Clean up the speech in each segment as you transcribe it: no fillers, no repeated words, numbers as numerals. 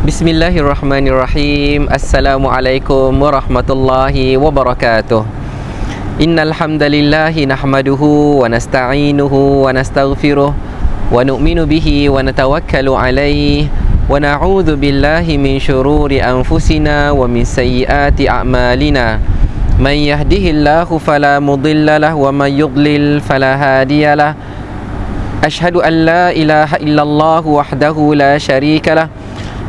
Bismillahirrahmanirrahim. Assalamualaikum warahmatullahi wabarakatuh. Innal hamdalillahi nahmaduhu wa nasta'inuhu wa nastaghfiruh wa nu'minu bihi wa natawakkalu alaihi wa na'udzu billahi min syururi anfusina wa min sayyiati a'malina. Man yahdihillahu fala mudilla lahu wa man yudlil fala hadiyalah. Ashhadu an la ilaha illallah wahdahu la syarika lah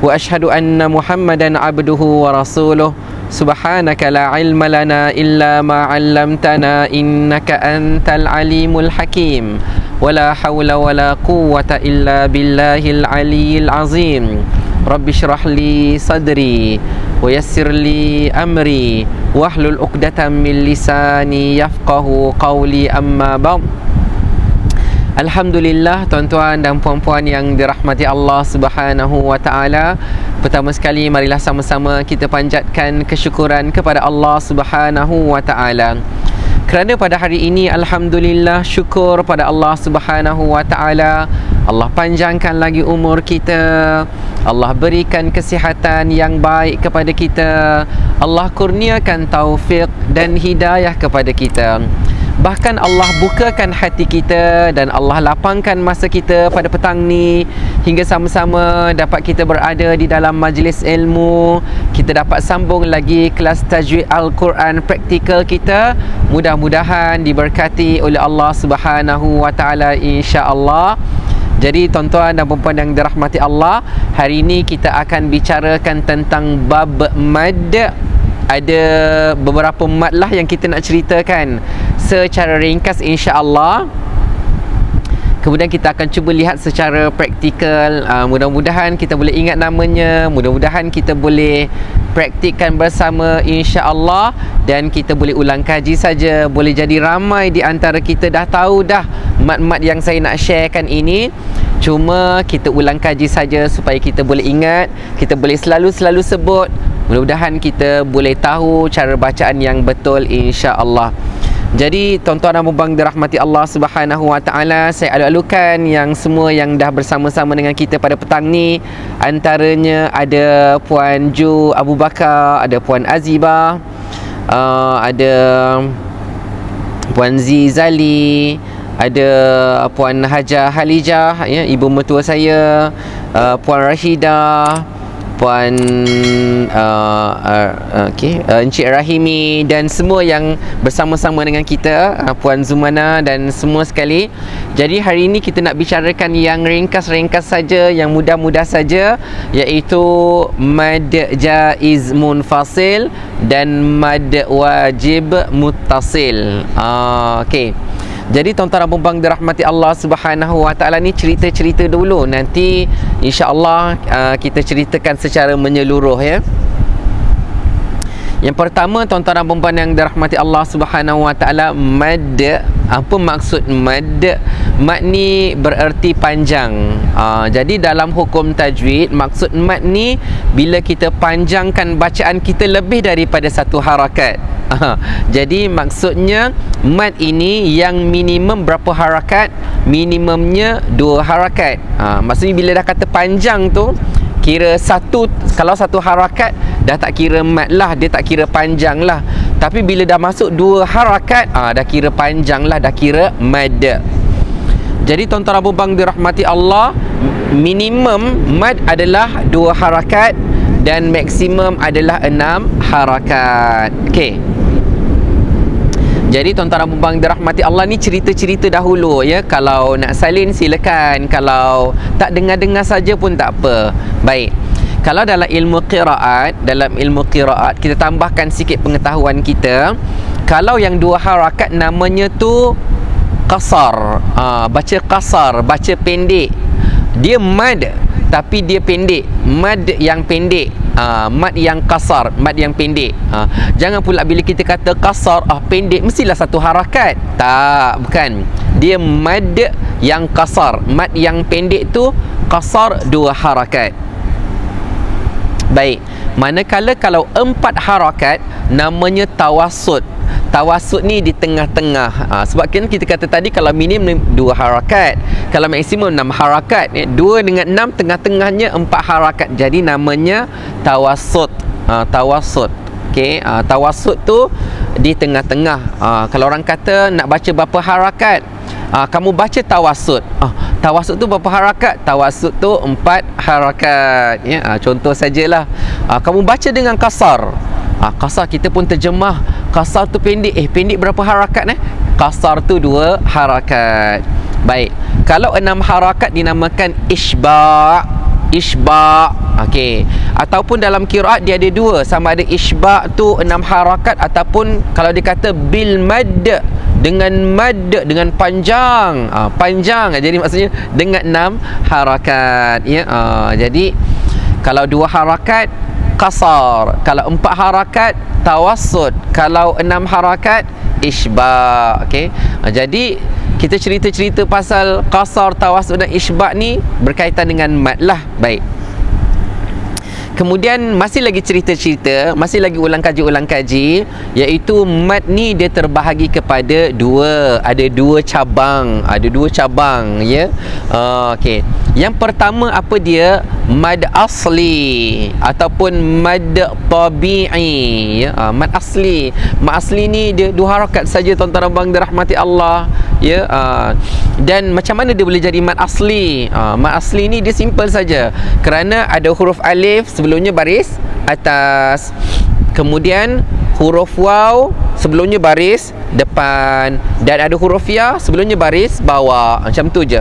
wa ashhadu anna Muhammadan abduhu wa rasuluh. Subhanaka la ilma lana illa ma 'allamtana innaka antal alimul hakim. Wala hawla wala quwwata illa billahil aliyyil azim. Rabbi shrah li sadri wa yassir li amri wahlul 'uqdatam min lisani yafqahu qawli, amma ba'd. Alhamdulillah, tuan-tuan dan puan-puan yang dirahmati Allah Subhanahu wa taala. Pertama sekali, marilah sama-sama kita panjatkan kesyukuran kepada Allah Subhanahu wa taala. Kerana pada hari ini, alhamdulillah, syukur pada Allah Subhanahu wa taala. Allah panjangkan lagi umur kita. Allah berikan kesihatan yang baik kepada kita. Allah kurniakan taufik dan hidayah kepada kita. Bahkan Allah bukakan hati kita dan Allah lapangkan masa kita pada petang ni hingga sama-sama dapat kita berada di dalam majlis ilmu. Kita dapat sambung lagi kelas tajwid Al-Quran praktikal kita. Mudah-mudahan diberkati oleh Allah Subhanahu wa taala, insya-Allah. Jadi tuan-tuan dan puan-puan yang dirahmati Allah, hari ini kita akan bicarakan tentang bab mad. Ada beberapa mad lah yang kita nak ceritakan secara ringkas, insya-Allah. Kemudian kita akan cuba lihat secara praktikal. Mudah-mudahan kita boleh ingat namanya, mudah-mudahan kita boleh praktikkan bersama, insya-Allah. Dan kita boleh ulang kaji saja. Boleh jadi ramai di antara kita dah tahu dah mad-mad yang saya nak sharekan ini. Cuma kita ulang kaji saja supaya kita boleh ingat, kita boleh selalu sebut. Mudah-mudahan kita boleh tahu cara bacaan yang betul, insya-Allah. Jadi tuan-tuan dan puan-puan dirahmati Allah Subhanahu wa taala, saya alu-alukan yang semua yang dah bersama-sama dengan kita pada petang ni. Antaranya ada Puan Ju Abu Bakar, ada Puan Azibah, ada Puan Zizali, ada Puan Hajah Halijah, ya, ibu mertua saya, Puan Rashidah, Puan Encik Rahimi, dan semua yang bersama-sama dengan kita, Puan Zumana dan semua sekali. Jadi hari ini kita nak bicarakan yang ringkas-ringkas saja, yang mudah-mudah saja, iaitu mad jaiz munfasil dan mad wajib muttasil. Okey. Jadi tuan-tuan dan puan-puan dirahmati Allah Subhanahu wa taala, ni cerita-cerita dulu. Nanti insya-Allah kita ceritakan secara menyeluruh, ya. Yang pertama, tuan-tuan dan puan-puan yang dirahmati Allah Subhanahu wa taala, mad. Apa maksud mad? Mad ni bererti panjang. Jadi dalam hukum tajwid, maksud mad ni bila kita panjangkan bacaan kita lebih daripada satu harakat. Jadi maksudnya mad ini yang minimum berapa harakat? Minimumnya 2 harakat. Maksudnya bila dah kata panjang tu, kira satu, kalau satu harakat dah tak kira mad lah, dia tak kira panjang lah. Tapi bila dah masuk 2 harakat, dah kira panjang lah, dah kira mad. Jadi tuan-tuan dan puan-puan dirahmati Allah, minimum mad adalah 2 harakat dan maksimum adalah 6 harakat. Okey. Jadi tuan-tuan dan puan-puan dirahmati Allah, ni cerita-cerita dahulu, ya. Kalau nak salin silakan, kalau tak dengar-dengar saja pun tak apa. Baik. Kalau dalam ilmu qiraat, kita tambahkan sikit pengetahuan kita. Kalau yang 2 harakat namanya tu qasar. Baca qasar, baca pendek. Dia mad tapi dia pendek. Mad yang pendek. Mad yang qasar, mad yang pendek. Jangan pula bila kita kata qasar, pendek, mestilah satu harakat. Tak, bukan. Dia mad yang qasar. Mad yang pendek tu qasar 2 harakat. Baik. Manakala kalau 4 harakat namanya tawassut. Tawassut ni di tengah-tengah. Sebab kan kita kata tadi kalau minimum 2 harakat, kalau maksimum 6 harakat, 2 dengan 6 tengah-tengahnya 4 harakat. Jadi namanya tawassut. Tawassut. Okey, tawassut tu di tengah-tengah. Kalau orang kata nak baca berapa harakat, kamu baca tawassut. Tawassut tu berapa harakat? Tawassut tu 4 harakat. Ya, contoh sajalah. Kamu baca dengan kasar. Kasar kita pun terjemah. Kasar tu pendek. Pendek berapa harakat? Kasar tu 2 harakat. Baik. Kalau 6 harakat dinamakan isba'. Isba'. Okey. Ataupun dalam qiraat dia ada 2. Sama ada isba' tu 6 harakat ataupun kalau dia kata bil mad, dengan mad, dengan panjang. Panjang. Jadi maksudnya dengan 6 harakat. Ya. Jadi kalau 2 harakat kasar, kalau 4 harakat tawassut, kalau 6 harakat isba'. Okey. Jadi kita cerita-cerita pasal kasar, tawassut dan isba' ni berkaitan dengan mad lah. Baik. Kemudian masih lagi cerita-cerita, masih lagi ulang kaji, iaitu mad ni dia terbahagi kepada 2. Ada 2 cabang, ya. Okey. Yang pertama apa dia? Mad asli ataupun mad tabi'i, ya. Mad asli. Mad asli ni dia 2 harakat saja, tuan-tuan dan puan dirahmati Allah, ya. Dan macam mana dia boleh jadi mad asli? Mad asli ni dia simple saja. Kerana ada huruf alif sebelumnya baris atas, kemudian huruf waw sebelumnya baris depan, dan ada huruf ya sebelumnya baris bawah. Macam tu je.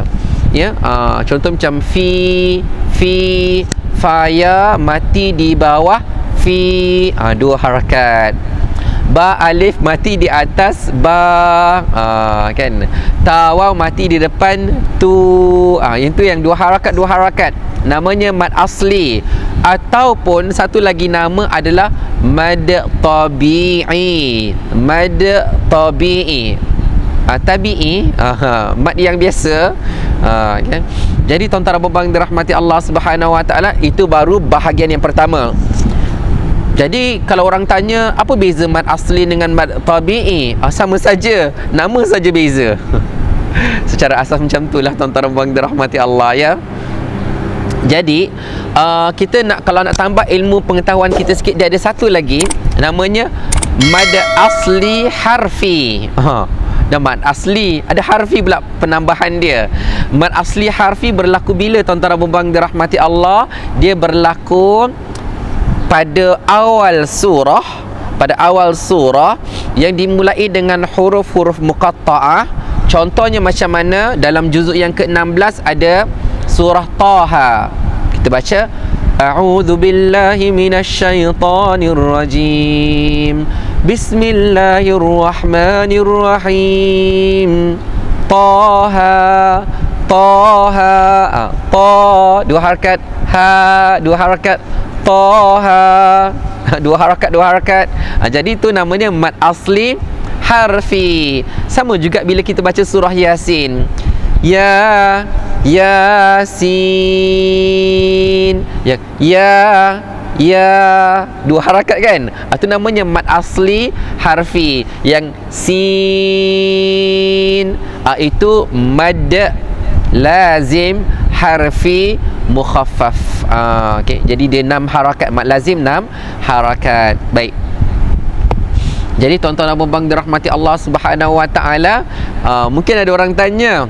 Ya, contoh macam fi, faya mati di bawah fi, 2 harakat. Ba alif mati di atas ba, kan. Ta waw mati di depan tu. Yang tu yang 2 harakat. Namanya mad asli. Ataupun satu lagi nama adalah mad tabi'i. Mad tabi'i. Tabi'i, mad yang biasa. Kan? Jadi tuan-tuan dan puan dirahmati Allah Subhanahu Wa Taala, itu baru bahagian yang pertama. Jadi kalau orang tanya apa beza mad asli dengan mad tabi'i, sama saja, nama saja beza. Secara asas macam itulah tuan-tuan dan puan dirahmati Allah, ya. Jadi kita nak, kalau nak tambah ilmu pengetahuan kita sikit, dia ada satu lagi namanya mad asli harfi. Dan mad asli ada harfi pula penambahan dia. Mad asli harfi berlaku bila tuan-tuan dan puan dirahmati Allah? Dia berlaku pada awal surah, yang dimulai dengan huruf-huruf muqatta'ah. Contohnya macam mana? Dalam juzuk yang ke-16 ada surah Taha. Kita baca A'udzu billahi minasyaitonir rajim. Bismillahirrahmanirrahim. Taha, Taha, Ta 2 harakat, Ha 2 harakat, Taha 2 harakat. Jadi itu namanya mad asli harfi. Sama juga bila kita baca surah Yasin. Ya, Yasin. Ya 2 harakat kan? Itu namanya mad asli harfi. Yang sin, itu mad lazim harfi mukhaffaf. Okay. Jadi dia 6 harakat. Mad lazim 6 harakat. Baik. Jadi tuan-tuan dan puan dirahmati Allah Subhanahu Wa Taala, mungkin ada orang tanya,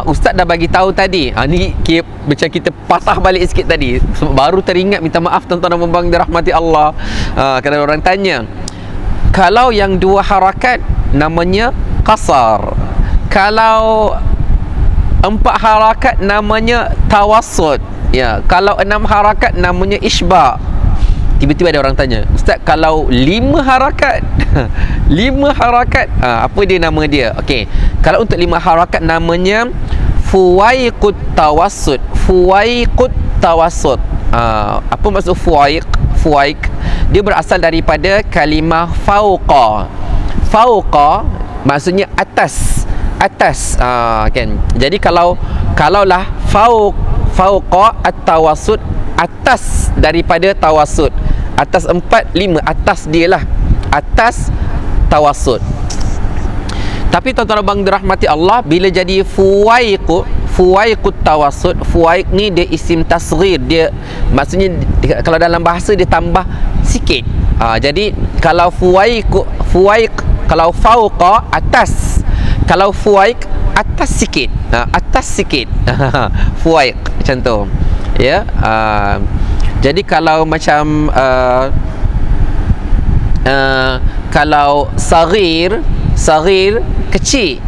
Ustaz dah bagi tahu tadi. Ni macam kita patah balik sikit tadi. Baru teringat, minta maaf tuan-tuan dan puan dirahmati Allah. Kalau orang tanya, kalau yang 2 harakat namanya qasar. Kalau 4 harakat namanya tawassut. Ya, kalau 6 harakat namanya isba'. Tiba-tiba ada orang tanya, Ustaz, kalau 5 harakat 5 harakat, apa dia nama dia? Okey. Kalau untuk 5 harakat namanya fuwaiqut tawassut. Fuwaiqut tawassut. Apa maksud fuwaiq? Fuwaiq dia berasal daripada kalimah fauqa. Fauqa maksudnya atas. Kan. Jadi kalaulah fauqa at-tawassut, atas daripada tawassut. Atas 4, 5, atas dia lah. Atas tawassut. Tapi tuan-tuan abang dirahmati Allah, bila jadi fuwaiqut tawassut, fuwaiq ni dia isim tasghir, dia maksudnya kalau dalam bahasa dia tambah sikit. Jadi kalau fuwaiq, kalau fauqa atas, kalau fuwaiq atas sikit, atas sikit. Fuwaiq macam tu, ya. Jadi kalau macam kalau saghir kecil,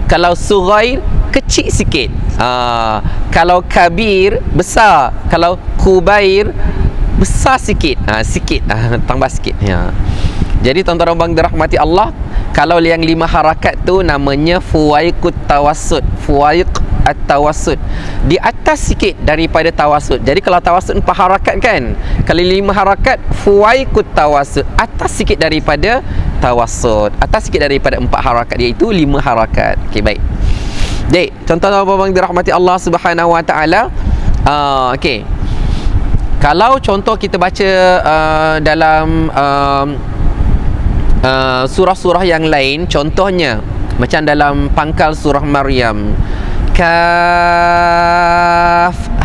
kalau sughair kecil sikit, kalau kabir besar, kalau kubair besar sikit, sikit, tambah sikit, ya. Jadi tuan-tuan abang dirahmati Allah, kalau yang 5 harakat tu namanya fuwaiqut tawassut, fuwaiq at-tawassut, di atas sikit daripada tawassut. Jadi kalau tawassut 4 harakat kan, kalau 5 harakat fuwaiqut tawassut, atas sikit daripada tawassut, atas sikit daripada 4 harakat, iaitu 5 harakat. Okey, baik. Dek, tuan-tuan abang dirahmati Allah Subhanahu wa taala, okey. Kalau contoh kita baca dalam surah-surah yang lain, contohnya macam dalam pangkal surah Maryam, kaf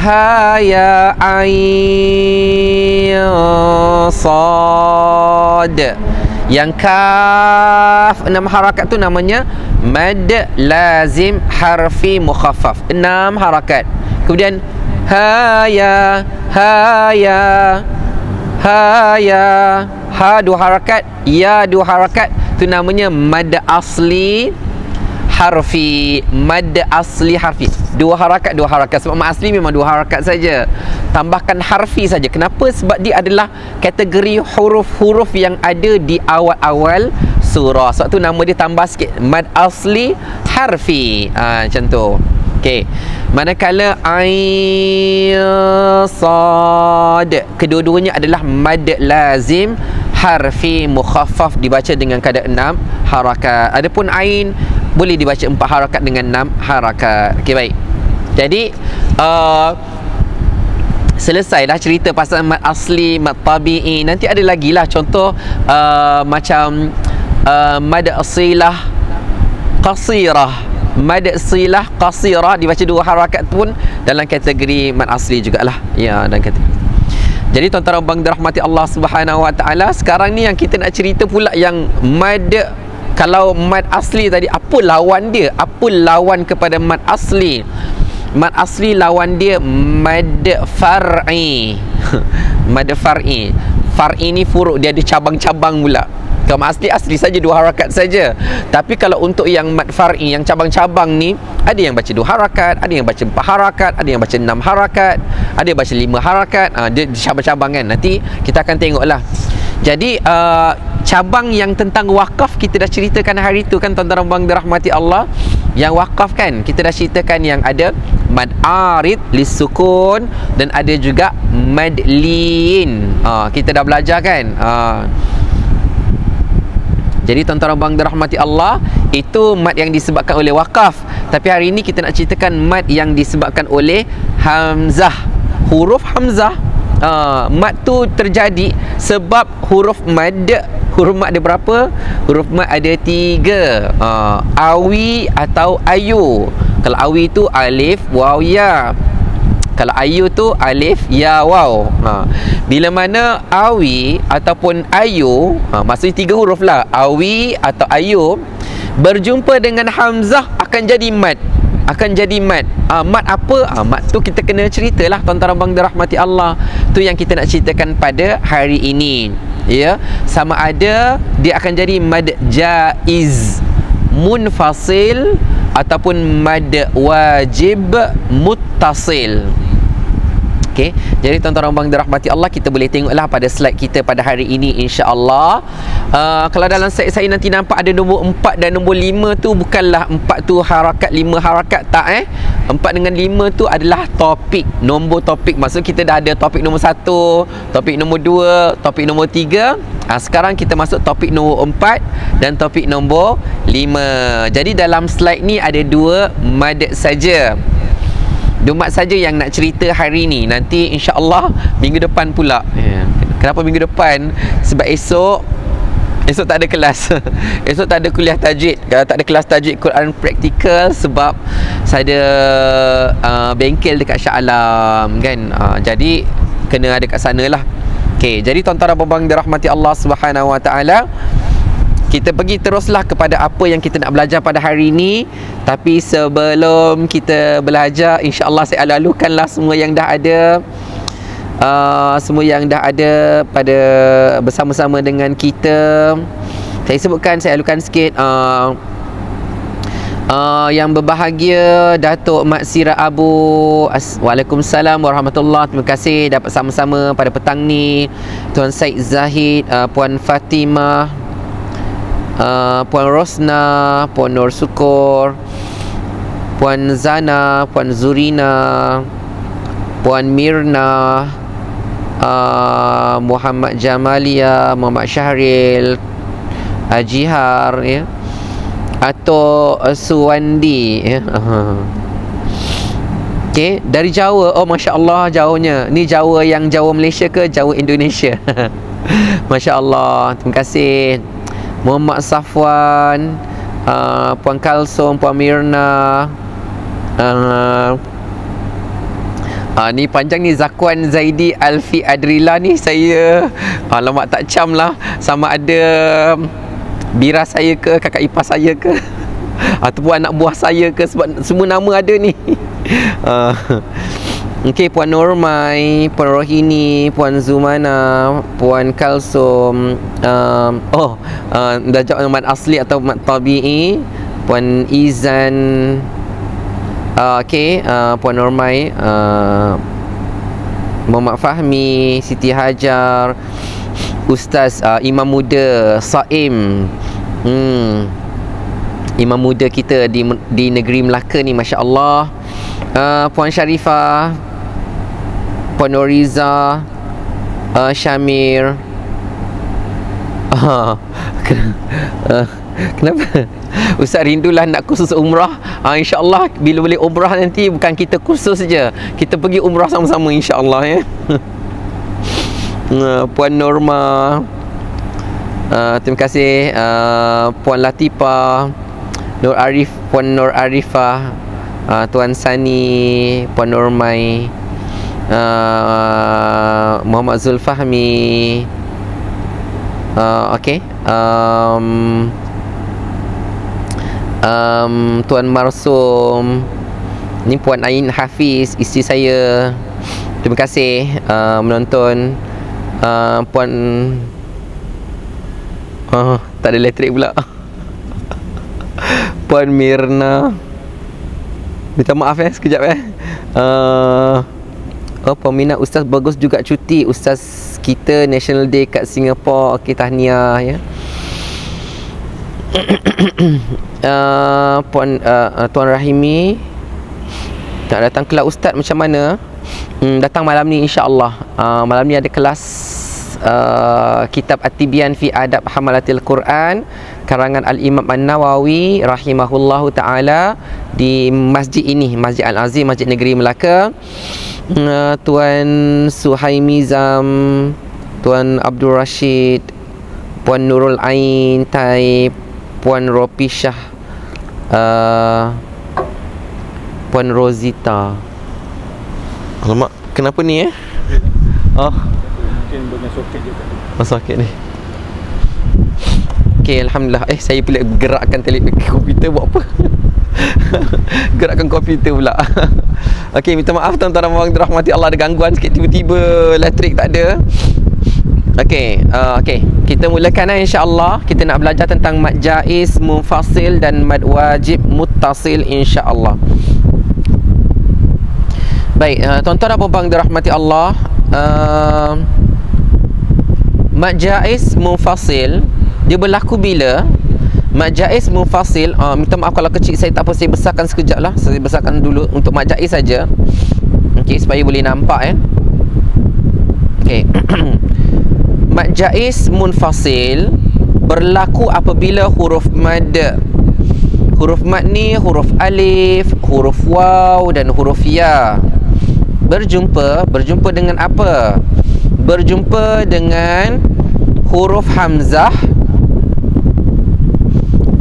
ha ya ain sad, yang kaf 6 harakat tu namanya mad lazim harfi mukhaffaf, 6 harakat. Kemudian ha ya ha 2 harakat, ya 2 harakat, tu namanya mad asli harfi, mad asli harfi, 2 harakat 2 harakat. Sebab mad asli memang 2 harakat saja, tambahkan harfi saja. Kenapa? Sebab dia adalah kategori huruf-huruf yang ada di awal-awal surah. Sebab tu nama dia tambah sikit, mad asli harfi, macam tu. Okey. Manakala ain sad, kedua-duanya adalah mad lazim harfi mukhaffaf, dibaca dengan kadar 6 harakat. Adapun ain boleh dibaca 4 harakat dengan 6 harakat. Okey, baik. Jadi selesai dah cerita pasal mad asli, mad tabi'i. Nanti ada lagi lah contoh macam mad asilah qasirah, mad silah qasirah dibaca 2 harakat pun dalam kategori mad asli jugalah, ya, dan kategori. Jadi tuan-tuan abang dirahmati Allah Subhanahu wa taala, sekarang ni yang kita nak cerita pula yang mad, kalau mad asli tadi, apa lawan dia? Apa lawan kepada mad asli? Mad asli lawan dia mad far'i. Mad far'i. Far'i ni furuk, dia ada cabang-cabang pula. Kalau mad asli saja 2 harakat saja. Tapi kalau untuk yang mad far'i, yang cabang-cabang ni, ada yang baca 2 harakat, ada yang baca 4 harakat, ada yang baca 6 harakat, ada yang baca 5 harakat. Dia cabang-cabang kan. Nanti kita akan tengoklah. Jadi cabang yang tentang wakaf kita dah ceritakan hari tu kan tuan-tuan abang dirahmati Allah. Yang wakaf kan kita dah ceritakan yang ada mad arid lisukun dan ada juga mad lin. Kita dah belajar kan. Jadi tuan-tuan abang dirahmati Allah, itu mad yang disebabkan oleh wakaf. Tapi hari ini kita nak ceritakan mad yang disebabkan oleh hamzah, huruf hamzah. Mad tu terjadi sebab huruf mad ada berapa? Huruf mad ada 3. Awi atau ayu. Kalau awi tu alif waw ya, kalau ayu tu alif ya waw. Bila mana awi ataupun ayu, maksudnya 3 huruf lah, awi atau ayu berjumpa dengan hamzah akan jadi mad. Akan jadi mad. Mad apa? Mad tu kita kena ceritalah tuan-tuan abang dirahmati Allah. Tu yang kita nak ceritakan pada hari ini. Ya, sama ada dia akan jadi mad jaiz munfasil ataupun mad wajib muttasil. Okey, jadi tuan-tuan abang dirahmati Allah, kita boleh tengoklah pada slide kita pada hari ini insya-Allah. Kalau dalam slide saya nanti nampak ada nombor 4 dan nombor 5 tu bukanlah 4 tu harakat 5 harakat, tak 4 dengan 5 tu adalah topik, nombor topik. Maksud kita dah ada topik nombor 1, topik nombor 2, topik nombor 3. Sekarang kita masuk topik nombor 4 dan topik nombor 5. Jadi dalam slide ni ada 2 mad saja. 2 mad saja yang nak cerita hari ni. Nanti insya-Allah minggu depan pula. Kenapa minggu depan? Sebab esok Esok tak ada kelas. Esok tak ada kuliah tajwid. Kalau tak ada kelas tajwid Quran praktikal, sebab saya ada bengkel dekat Shah Alam kan. Jadi kena ada kat sana lah. Okey, jadi tuan-tuan dan puan-puan dirahmati Allah Subhanahu Wa Taala, kita pergi teruslah kepada apa yang kita nak belajar pada hari ini. Tapi sebelum kita belajar, insya-Allah saya lalukanlah semua yang dah ada. Semua yang dah ada pada bersama-sama dengan kita. Saya sebutkan, saya alukan sikit. Yang berbahagia Datuk Mak Sira Abu, Waalaikumsalam warahmatullahi. Terima kasih dapat sama-sama pada petang ni. Tuan Said Zahid, Puan Fatimah, Puan Rosna, Puan Nur Sukur, Puan Zana, Puan Zurina, Puan Mirna, Muhammad Jamalia, Muhammad Syahril, Jihar, ya, atau Suwandi, ya. Okey, dari Jawa. Oh, Masya Allah, Jawanya. Ni Jawa yang Jawa Malaysia ke Jawa Indonesia? Masya Allah, terima kasih. Muhammad Safwan, Puan Kalsum, Puan Mirna, ni panjang ni, Zakwan Zaidi Alfi Adrila ni. Saya alamak tak cam lah, sama ada bira saya ke, kakak ipar saya ke, ataupun anak buah saya ke, sebab semua nama ada ni. Okey, Puan Nurmai, Puan Rohini, Puan Zumana, Puan Kalsum, dah jawab mat asli atau mat tabi'i, Puan Izan. Okey, Puan Nurmai, Muhammad Fahmi, Siti Hajar, Ustaz Imam Muda Saim, Imam Muda kita di negeri Melaka ni, Masya Allah. Puan Sharifah, Puan Noriza, Syamir. Kenapa? Ustaz rindulah nak kursus umrah. InsyaAllah bila boleh umrah nanti, bukan kita kursus je, kita pergi umrah sama-sama, insyaAllah, ya. Puan Norma, terima kasih. Puan Latifah, Nur Arif, Puan Nur Arifah, Tuan Sani, Puan Normai, Muhammad Zulfahmi. Okey, Tuan Marsum, ni Puan Ain Hafiz, isteri saya. Terima kasih menonton. Puan tak ada elektrik pula. Puan Mirna, minta maaf ya, sekejap ya. Peminat Ustaz bagus juga cuti. Ustaz kita National Day kat Singapore. Okey, tahniah, ya. Tuan Rahimi nak datang kelas Ustaz macam mana? Datang malam ni, insya-Allah. Malam ni ada kelas kitab At-Tibyan fi Adab Hamalatil Quran karangan Al-Imam An-Nawawi rahimahullahu taala di masjid ini, Masjid Al-Azim, Masjid Negeri Melaka. Tuan Suhaimizam, Tuan Abdul Rashid, Puan Nurul Ain Tai, Puan Ropishah, Puan Rosita. Alamak, kenapa ni mungkin dengan soket je tadi. Soket ni. Okey, alhamdulillah. Saya pula gerakkan komputer buat apa? Gerakkan komputer pula. Okey, minta maaf tuan-tuan dan puan-puan dirahmati Allah, ada gangguan sikit, tiba-tiba elektrik tak ada. Okey, kita mulakan insya-Allah. Kita nak belajar tentang mad jaiz munfasil dan mad wajib muttasil, insya-Allah. Baik, tuan-tuan dan puan-puan dirahmati Allah, mad jaiz munfasil dia berlaku bila? Mad jaiz munfasil, minta maaf kalau kecil saya, tak apa, saya besarkan sekejap lah. Saya besarkan dulu untuk mad jaiz saja. Okey, supaya boleh nampak, ya. Okey. Mad jaiz munfasil berlaku apabila huruf mad. Huruf mad ni huruf alif, huruf waw dan huruf ya berjumpa dengan apa? Berjumpa dengan huruf hamzah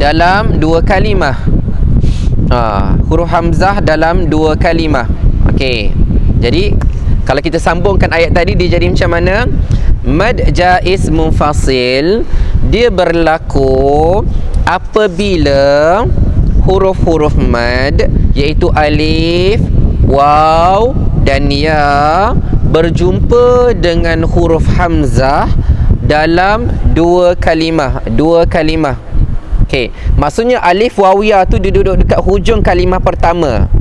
dalam dua kalimah. Huruf hamzah dalam dua kalimah. Okey. Jadi kalau kita sambungkan ayat tadi, dia jadi macam mana? Mad jaiz munfasil dia berlaku apabila huruf-huruf mad iaitu alif, waw dan ya berjumpa dengan huruf hamzah dalam dua kalimah. Okey, maksudnya alif waw ya tu dia duduk dekat hujung kalimah pertama.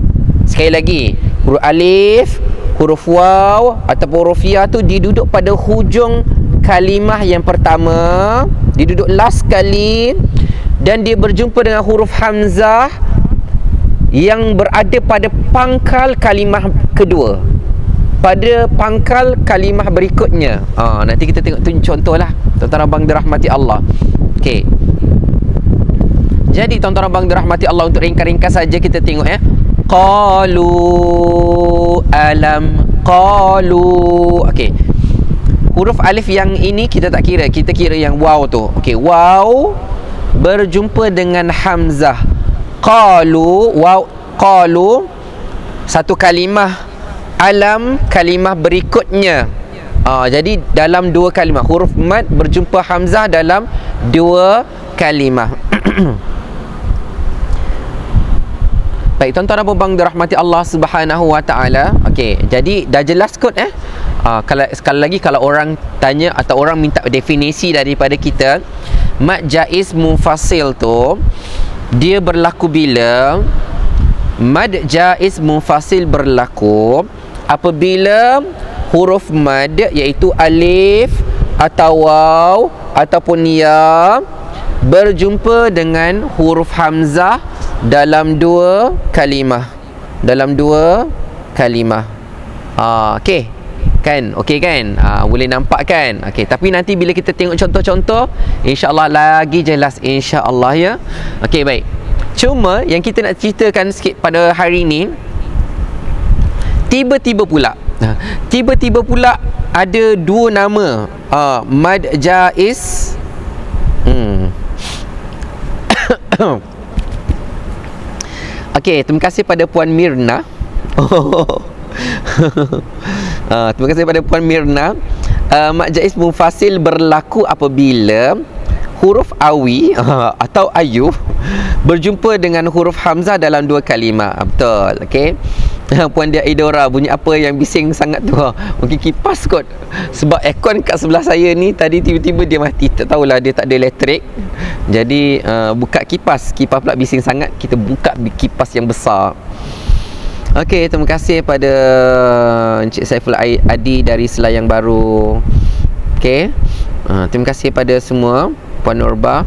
Sekali lagi, huruf alif, huruf waw ataupun huruf ya tu dia duduk pada hujung kalimah yang pertama, dia duduk last kali, dan dia berjumpa dengan huruf hamzah yang berada pada pangkal kalimah kedua, pada pangkal kalimah berikutnya. Nanti kita tengok contohlah, tuan-tuan abang dirahmati Allah. Okey. Jadi tuan-tuan abang dirahmati Allah, untuk ringkas-ringkas saja kita tengok ya. Qalu alam, qalu. Okey. Huruf alif yang ini kita tak kira, kita kira yang waw tu. Okey, waw berjumpa dengan hamzah. Qalu, waw, qalu satu kalimah, alam kalimah berikutnya. Jadi dalam dua kalimah, huruf mad berjumpa hamzah dalam dua kalimah. Baik, tuan-tuan dan puan-puan dirahmati Allah Subhanahu wa taala. Okey, jadi dah jelas kot kalau sekali lagi kalau orang tanya atau orang minta definisi daripada kita, mad jaiz munfasil tu dia berlaku bila? Mad jaiz munfasil berlaku apabila huruf mad iaitu alif atau waw ataupun ya berjumpa dengan huruf hamzah dalam dua kalimah. Okey kan? Okey kan? Boleh nampak kan? Okey, tapi nanti bila kita tengok contoh-contoh, insya-Allah lagi jelas insya-Allah ya. Okey, baik. Cuma yang kita nak ceritakan sikit pada hari ni, tiba-tiba pula ada dua nama mad jaiz. Okey, terima kasih pada Puan Mirna. Terima kasih pada Puan Mirna. Mad jaiz munfasil berlaku apabila huruf awi atau ayu berjumpa dengan huruf hamzah dalam dua kalimah. Betul, okey. Puan Dia Idora, bunyi apa yang bising sangat tu? Mungkin kipas kot. Sebab aircon kat sebelah saya ni tadi tiba-tiba dia mati. Tak tahulah, dia tak ada elektrik. Jadi buka kipas pula bising sangat. Kita buka kipas yang besar. Okey, terima kasih pada Encik Saiful Adi dari Selayang Baru. Okey. Terima kasih pada semua. Puan Nurba.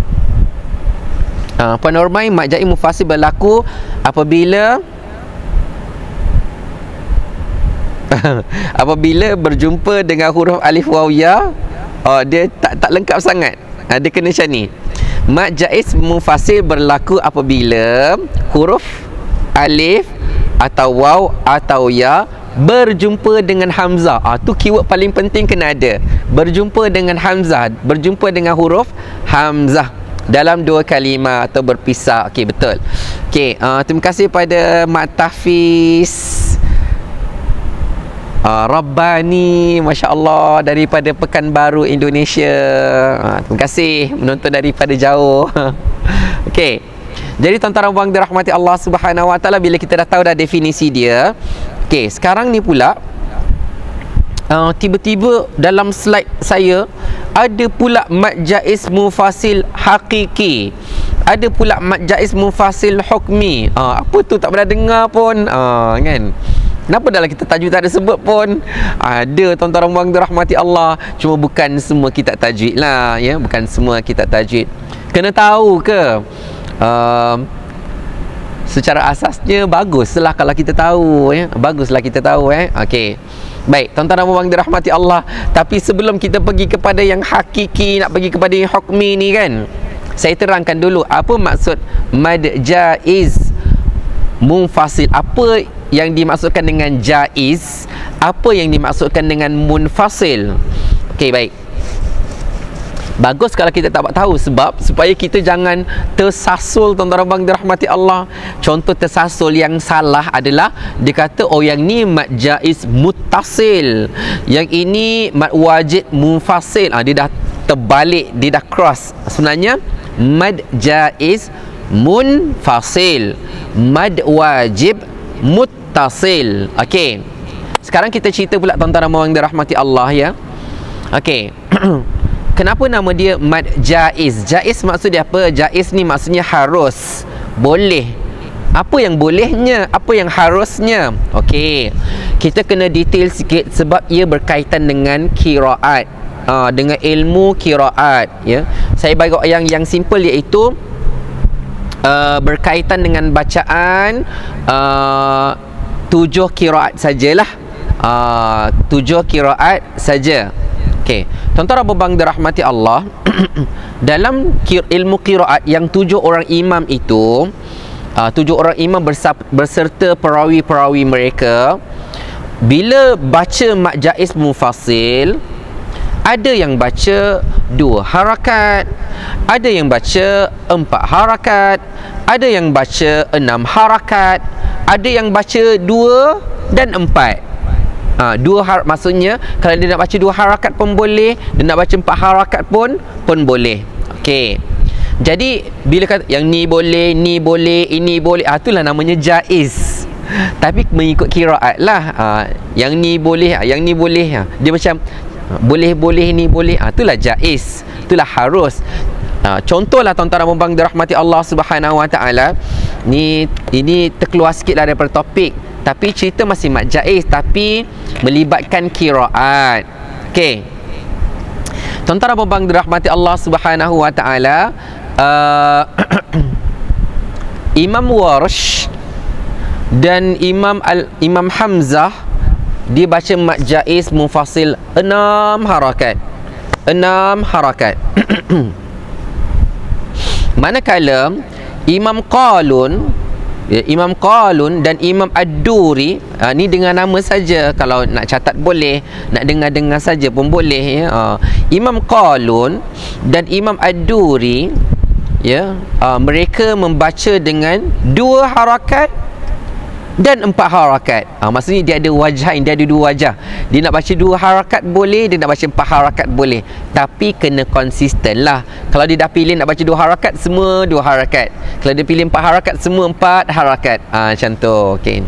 Puan Nurmai, mad jaiz munfasil berlaku apabila berjumpa dengan huruf alif waw ya. Dia tak lengkap sangat. Dia kena macam ni. Mad jaiz munfasil berlaku apabila huruf alif atau waw atau ya berjumpa dengan hamzah. Tu keyword paling penting kena ada. Berjumpa dengan hamzah, berjumpa dengan huruf hamzah dalam dua kalimah atau berpisah. Okey, betul. Okey, terima kasih pada Mak Tafiz Rabbani, Masya Allah, daripada Pekanbaru, Indonesia. Terima kasih menonton daripada jauh. Okey, jadi tuan-tuan dan puan dirahmati Allah Subhanahu wa taala, bila kita dah tahu dah definisi dia. Okey, sekarang ni pula tiba-tiba dalam slide saya ada pula mad jaiz munfasil hakiki, ada pula mad jaiz munfasil hukmi. Apa tu tak pernah dengar pun, kan? Kenapa dalam kita tajwid tak ada sebut pun? Ada, tuan-tuan dan puan dirahmati Allah. Cuma bukan semua kitab tajwid lah, ya. Bukan semua kitab tajwid. Kena tahu ke? Secara asasnya baguslah kalau kita tahu, ya. Baguslah kita tahu, Okey. Baik, tuan-tuan dan puan dirahmati Allah. Tapi sebelum kita pergi kepada yang hakiki, nak pergi kepada yang hukmi ni kan, saya terangkan dulu apa maksud mad jaiz munfasil. Apa yang dimaksudkan dengan jaiz, apa yang dimaksudkan dengan munfasil. Okey, baik. Bagus kalau kita tak tahu, sebab supaya kita jangan tersasul, tuan-tuan abang dirahmati Allah. Contoh tersasul yang salah adalah dia kata yang ni mad jaiz muttasil, yang ini mad wajib munfasil. Dia dah terbalik, dia dah cross. Sebenarnya mad jaiz munfasil, mad wajib muttasil. Okey, sekarang kita cerita pula tuan-tuan abang dirahmati Allah ya. Okey. Kenapa nama dia mad jaiz? Jaiz maksud dia apa? Jaiz ni maksudnya harus, boleh. Apa yang bolehnya? Apa yang harusnya? Okey, kita kena detail sikit sebab ia berkaitan dengan qiraat, dengan ilmu qiraat ya. Saya bagi yang simple, iaitu berkaitan dengan bacaan 7 qiraat sajalah. 7 qiraat saja. Okey, tuan-tuan abang dirahmati Allah, dalam ilmu qiraat yang 7 orang imam itu, 7 orang imam berserta perawi-perawi mereka, bila baca mad jaiz munfasil, ada yang baca 2 harakat, ada yang baca 4 harakat, ada yang baca 6 harakat, ada yang baca 2 dan 4. Maksudnya kalau dia nak baca 2 harakat pun boleh, dia nak baca 4 harakat pun boleh. Okey. Jadi bila kata yang ni boleh, ni boleh, ini boleh, itulah namanya jaiz. Tapi mengikut qiraat lah. Yang ni boleh, yang ni boleh. Dia macam boleh ni boleh. Itulah jaiz. Itulah harus. Contohlah tuan-tuan abang dirahmati Allah Subhanahu Wa Taala. Ini terkeluar sikit lah daripada topik, tapi cerita masih mad jaiz tapi melibatkan qiraat. Okey, tuan-tuan abang dirahmati Allah Subhanahu Wa Taala, Imam Warsh dan Imam Hamzah dia baca mad jaiz munfasil 6 harakat. 6 harakat. Manakala Imam Qalun dan Imam Ad-Duri, ni dengan nama saja, kalau nak catat boleh, nak dengar-dengar saja pun boleh ya. Imam Qalun dan Imam Ad-Duri ya, mereka membaca dengan 2 harakat dan 4 harakat. Maksudnya dia ada wajahin, dia ada 2 wajah. Dia nak baca 2 harakat boleh, dia nak baca 4 harakat boleh. Tapi kena konsisten lah. Kalau dia dah pilih nak baca 2 harakat, semua 2 harakat. Kalau dia pilih 4 harakat, semua 4 harakat. Macam tu. Okay.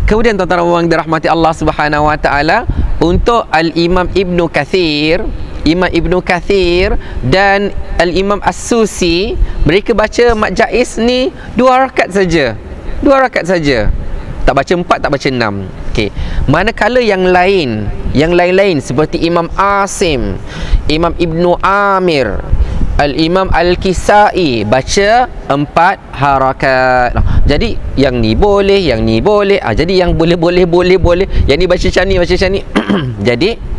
Kemudian tuan-tuan yang dirahmati Allah Subhanahu Wa Taala, untuk Al-Imam Ibnu Kathir, Imam Ibnu Kathir dan Al-Imam As-Susi, mereka baca mad jaiz ni 2 harakat saja. 2 harakat saja. Tak baca 4, tak baca 6. Okey. Manakala yang lain seperti Imam Asim, Imam Ibnu Amir, Al-Imam Al-Kisai baca 4 harakat. Jadi yang ni boleh, yang ni boleh. Jadi yang boleh. Yang ni baca macam ni, Jadi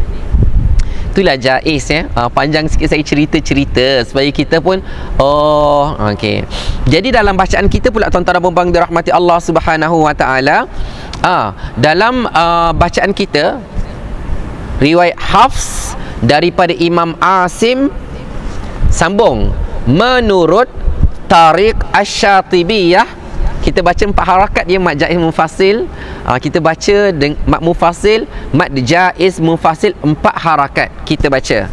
itulah jaiz ya. Panjang sikit saya cerita supaya kita pun okey. Jadi dalam bacaan kita pula tuan-tuan dan puan-puan dirahmati Allah Subhanahu Wa Taala, dalam bacaan kita riwayat Hafs daripada Imam Asim sambung menurut Tariq Asy-Syatibiyah, kita baca 4 harakat, dia mad jaiz munfasil. Kita baca mad munfasil, mad jaiz munfasil 4 harakat kita baca.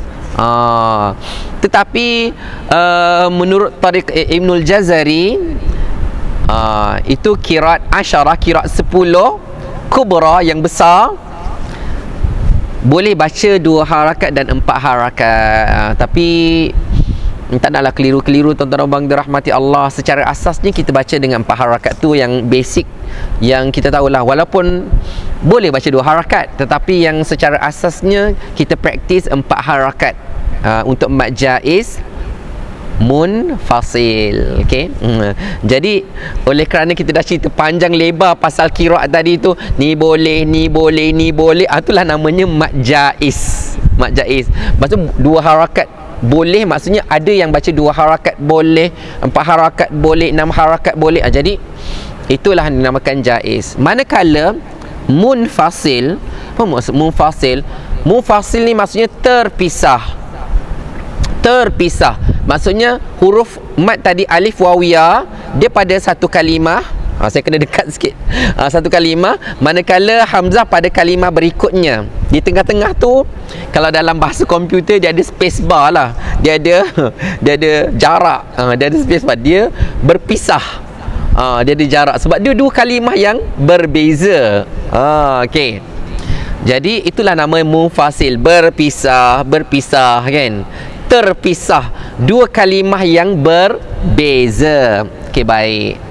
Tetapi menurut Tariq Ibnul Jazari, itu qiraat asyarah, qiraat 10 kubra yang besar, boleh baca 2 harakat dan 4 harakat. Tapi tak naklah keliru-keliru tuan-tuan abang dirahmati Allah. Secara asasnya kita baca dengan 4 harakat tu yang basic, yang kita tahulah. Walaupun boleh baca 2 harakat, tetapi yang secara asasnya kita praktis 4 harakat untuk mad jaiz munfasil. Okey. Jadi oleh kerana kita dah cerita panjang lebar pasal qiraat tadi tu, ni boleh, itulah namanya mad jaiz. Mad jaiz maksud 2 harakat boleh, maksudnya ada yang baca 2 harakat boleh, 4 harakat boleh, 6 harakat boleh. Jadi itulah yang dinamakan jaiz. Manakala munfasil, apa maksud munfasil? Munfasil ni maksudnya terpisah. terpisah. Maksudnya huruf mat tadi alif waw ya, dia pada satu kalimah. Saya kena dekat sikit. Satu kalimah, manakala hamzah pada kalimah berikutnya. Di tengah-tengah tu, kalau dalam bahasa komputer dia ada space bar lah. Dia ada jarak. Dia ada space bar. Dia berpisah. Dia ada jarak sebab dia dua kalimah yang berbeza. Okey. Jadi itulah nama munfasil, berpisah kan. Terpisah, dua kalimah yang berbeza. Okey, baik.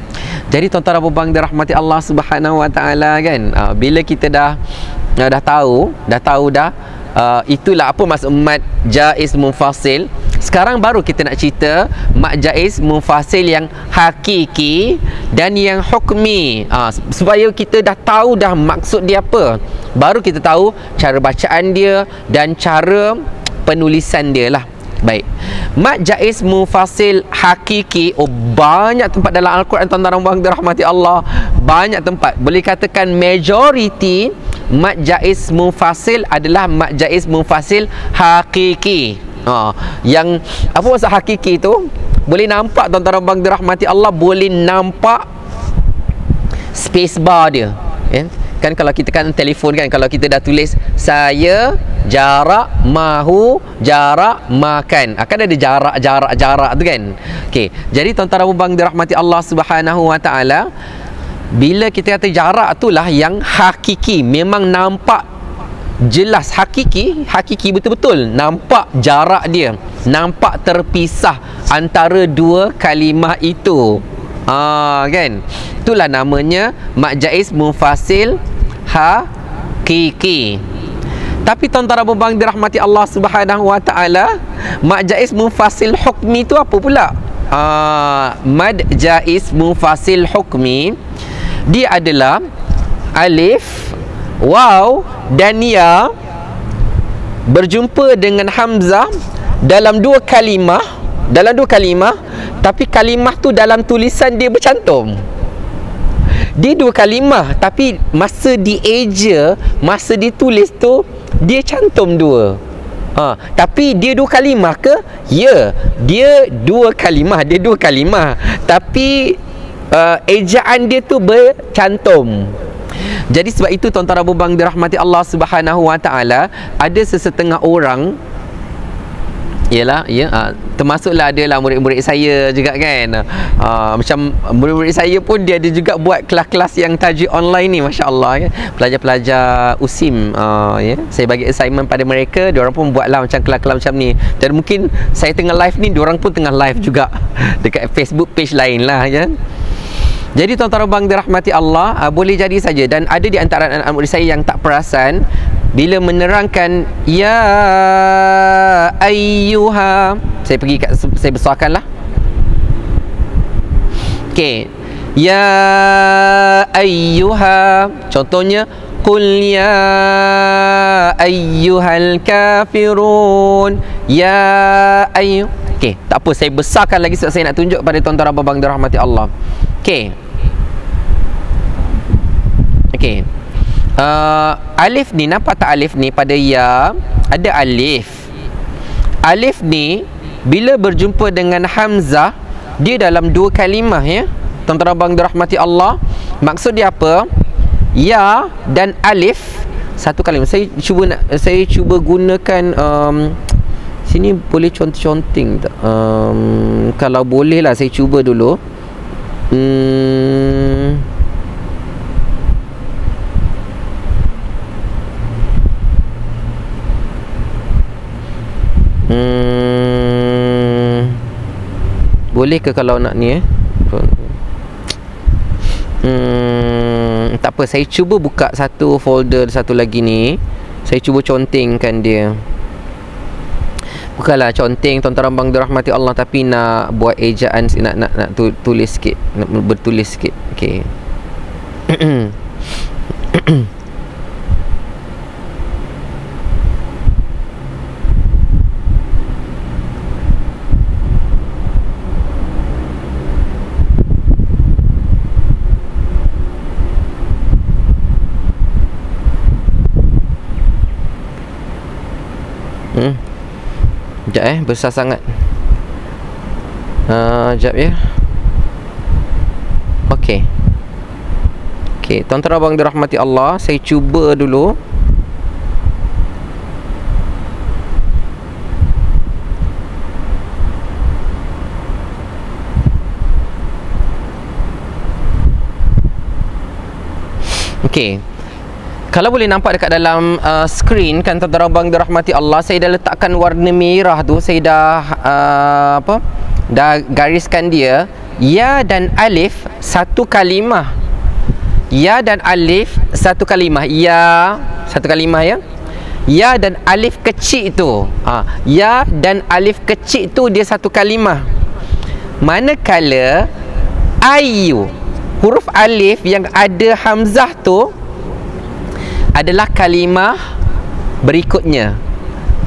Jadi tuan-tuan dan puan-puan dirahmati Allah Subhanahu Wa Taala kan. Bila kita dah tahu itulah apa maksud mad jaiz munfasil. Sekarang baru kita nak cerita mad jaiz munfasil yang hakiki dan yang hukmi. Supaya kita dah tahu dah maksud dia apa. Baru kita tahu cara bacaan dia dan cara penulisan dia lah. Baik. Mad jaiz munfasil hakiki, banyak tempat dalam Al-Quran tuan-tuan dan puan dirahmati Allah. Banyak tempat. Boleh katakan majoriti mad jaiz munfasil adalah mad jaiz munfasil hakiki. Yang apa maksud hakiki tu? Boleh nampak tuan-tuan dan puan dirahmati Allah, boleh nampak space bar dia. Kan kalau kita kan telefon kan, kalau kita dah tulis saya jarak mahu jarak makan, akan ada jarak tu kan. Okey, jadi tuan-tuan dan puan dirahmati Allah Subhanahu Wa Taala, bila kita kata jarak itulah yang hakiki, memang nampak jelas, hakiki betul-betul nampak jarak dia, nampak terpisah antara dua kalimah itu. Kan, itulah namanya mad jaiz munfasil hakiki. Tapi tuan-tuan dan puan dirahmati Allah Subhanahu Wa Taala, mad jaiz munfasil hukmi tu apa pula? Mad jaiz munfasil hukmi, dia adalah alif, waw dan ya berjumpa dengan hamzah dalam dua kalimah, tapi kalimah tu dalam tulisan dia bercantum. Dia dua kalimah, tapi masa dieja, masa ditulis tu dia cantum dua. Tapi dia dua kalimah ke? Ya, dia dua kalimah, tapi ejaan dia tu bercantum. Jadi sebab itu tuan-tuan dan puan dirahmati Allah Subhanahu Wa Taala, ada sesetengah orang, termasuklah adalah murid-murid saya juga kan. Macam murid-murid saya pun dia ada juga buat kelas-kelas yang tajwid online ni, masya-Allah ya. Pelajar-pelajar USIM, saya bagi assignment pada mereka, diorang pun buatlah macam kelas-kelas macam ni. Dan mungkin saya tengah live ni, diorang pun tengah live juga dekat Facebook page lain lah ya. Jadi tuan-tuan dan puan dirahmati Allah, boleh jadi saja, dan ada di antara anak-anak murid saya yang tak perasan bila menerangkan ya ayyuha, saya besarkanlah. Okey, ya ayyuha, contohnya qul ya ayyuhal kafirun, ya ayyu. Okey, tak apa, saya besarkan lagi sebab saya nak tunjuk pada tuan-tuan dan puan dirahmati Allah. Okey. Alif ni, nampak tak alif ni pada ya? Ada alif. Alif ni bila berjumpa dengan hamzah, dia dalam dua kalimah ya. Tuan-tuan dan dirahmati Allah, maksud dia apa? Ya dan alif satu kalimah. Saya cuba gunakan sini boleh conteng tak? Kalau boleh lah, saya cuba dulu. Boleh ke kalau nak ni tak apa, saya cuba buka satu folder satu lagi ni, saya cuba contengkan dia. Bukanlah conteng tuan-tuan dan dirahmati Allah, tapi nak buat ejaan, nak tulis sikit, nak bertulis sikit. Okey. Sekejap besar sangat. Sekejap ya. Okey. Okey, tuan-tuan abang dirahmati Allah, saya cuba dulu. Okey. Kalau boleh nampak dekat dalam skrin kan tuan-tuan abang dirahmati Allah, saya dah letakkan warna merah tu, saya dah dah gariskan dia. Ya dan alif satu kalimah. Ya dan alif satu kalimah. Ya satu kalimah ya. Ya dan alif kecil tu. Ya dan alif kecil tu dia satu kalimah. Manakala ayu, huruf alif yang ada hamzah tu adalah kalimah berikutnya.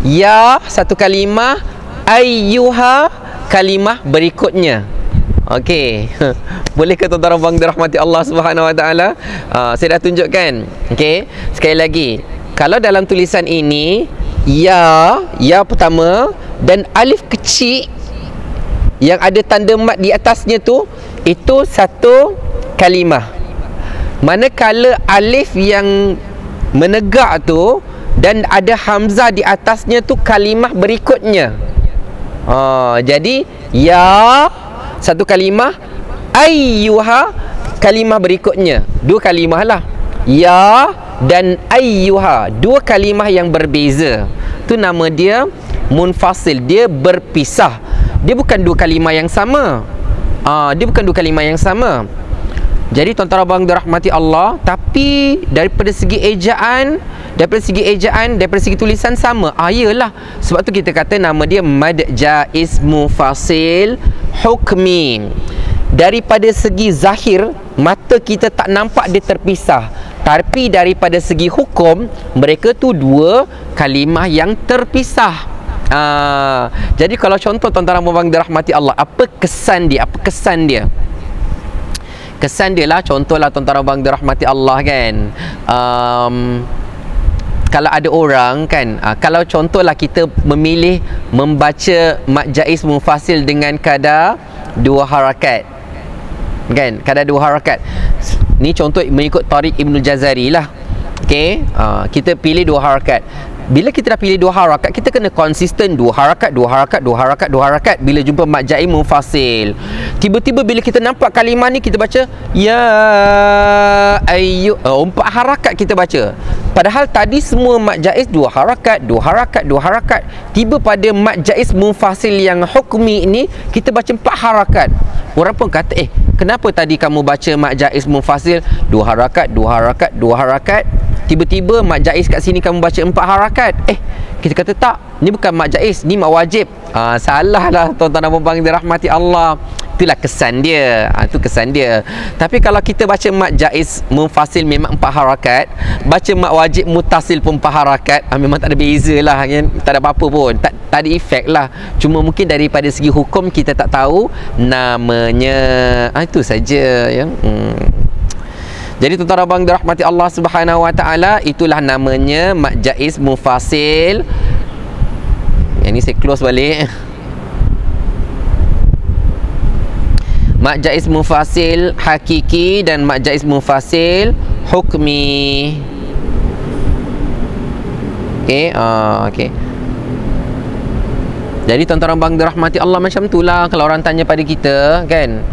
Ya satu kalimah, ayyuha kalimah berikutnya. Okey. Boleh ke tuan-tuan abang dirahmati Allah Subhanahu Wa Taala? Saya dah tunjukkan. Okey. Sekali lagi. Kalau dalam tulisan ini ya pertama dan alif kecil yang ada tanda mat di atasnya tu, itu satu kalimah. Manakala alif yang menegak tu dan ada hamzah di atasnya tu kalimah berikutnya. Jadi ya satu kalimah, ayyuha kalimah berikutnya. Dua kalimah lah. Ya dan ayyuha, dua kalimah yang berbeza. Tu nama dia munfasil, dia berpisah. Dia bukan dua kalimah yang sama. Dia bukan dua kalimah yang sama. Jadi tuan-tuan abang dirahmati Allah, tapi daripada segi ejaan, daripada segi tulisan sama. Yalah, sebab tu kita kata nama dia mad jaiz mufasil hukmi. Daripada segi zahir, mata kita tak nampak dia terpisah, tapi daripada segi hukum, mereka tu dua kalimah yang terpisah. Jadi kalau contoh tuan-tuan abang dirahmati Allah, apa kesan dia? Kesan dia lah, contohlah tuan-tuan abang dirahmati Allah kan, kalau ada orang kan, kalau contohlah kita memilih membaca mad jaiz mufasil dengan kadar dua harakat kan, kadar dua harakat ni contoh mengikut Tariq Ibn Jazari lah. Okey, kita pilih dua harakat. Bila kita dah pilih dua harakat, kita kena konsisten dua harakat. Bila jumpa mad jaiz mufasil, tiba-tiba bila kita nampak kalimah ni, kita baca ya ayyu, empat harakat kita baca. Padahal tadi semua mad jaiz dua harakat. Tiba pada mad jaiz mufasil yang hukmi ini, kita baca empat harakat. Orang pun kata, kenapa tadi kamu baca mad jaiz mufasil dua harakat, tiba-tiba mad jaiz kat sini kamu baca empat harakat? Kita kata tak, ni bukan mad jaiz, ni mad wajib. Salah lah tuan-tuan dan puan-puan dirahmati Allah. Itulah kesan dia. Itu kesan dia. Tapi kalau kita baca mad jaiz mufasil memang empat harakat, baca mad wajib mutasil pun empat harakat, memang tak ada beza lah kan? Tak ada apa-apa pun, tak ada efek lah. Cuma mungkin daripada segi hukum kita tak tahu namanya. Itu saja ya. Jadi tuan-tuan abang dirahmati Allah Subhanahu Wa Taala, itulah namanya mad jaiz mufasil. Yang ni saya close balik. Mad jaiz mufasil hakiki dan mad jaiz mufasil hukmi. Okey, okey. Jadi tuan-tuan abang dirahmati Allah, macam itulah kalau orang tanya pada kita kan,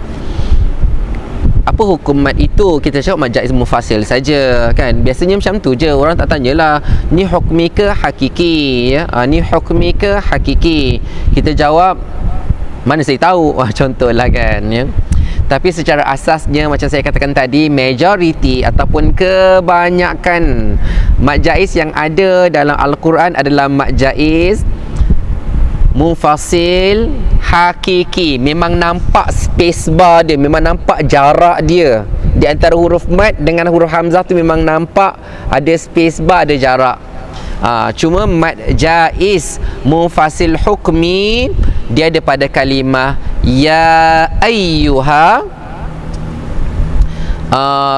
apa hukum mad itu, kita cakap mad jaiz mufasil saja kan. Biasanya macam tu je, orang tak tanyalah ni hukmi ke hakiki ya. Ni hukmi ke hakiki, kita jawab mana saya tahu, contohlah kan ya. Tapi secara asasnya macam saya katakan tadi, majoriti ataupun kebanyakan mad jaiz yang ada dalam Al-Quran adalah mad jaiz mufasil hakiki. Memang nampak space bar dia, memang nampak jarak dia di antara huruf mad dengan huruf hamzah tu, memang nampak ada space bar, ada jarak. Cuma mad jaiz mufasil hukmi dia ada pada kalimah ya ayyuha.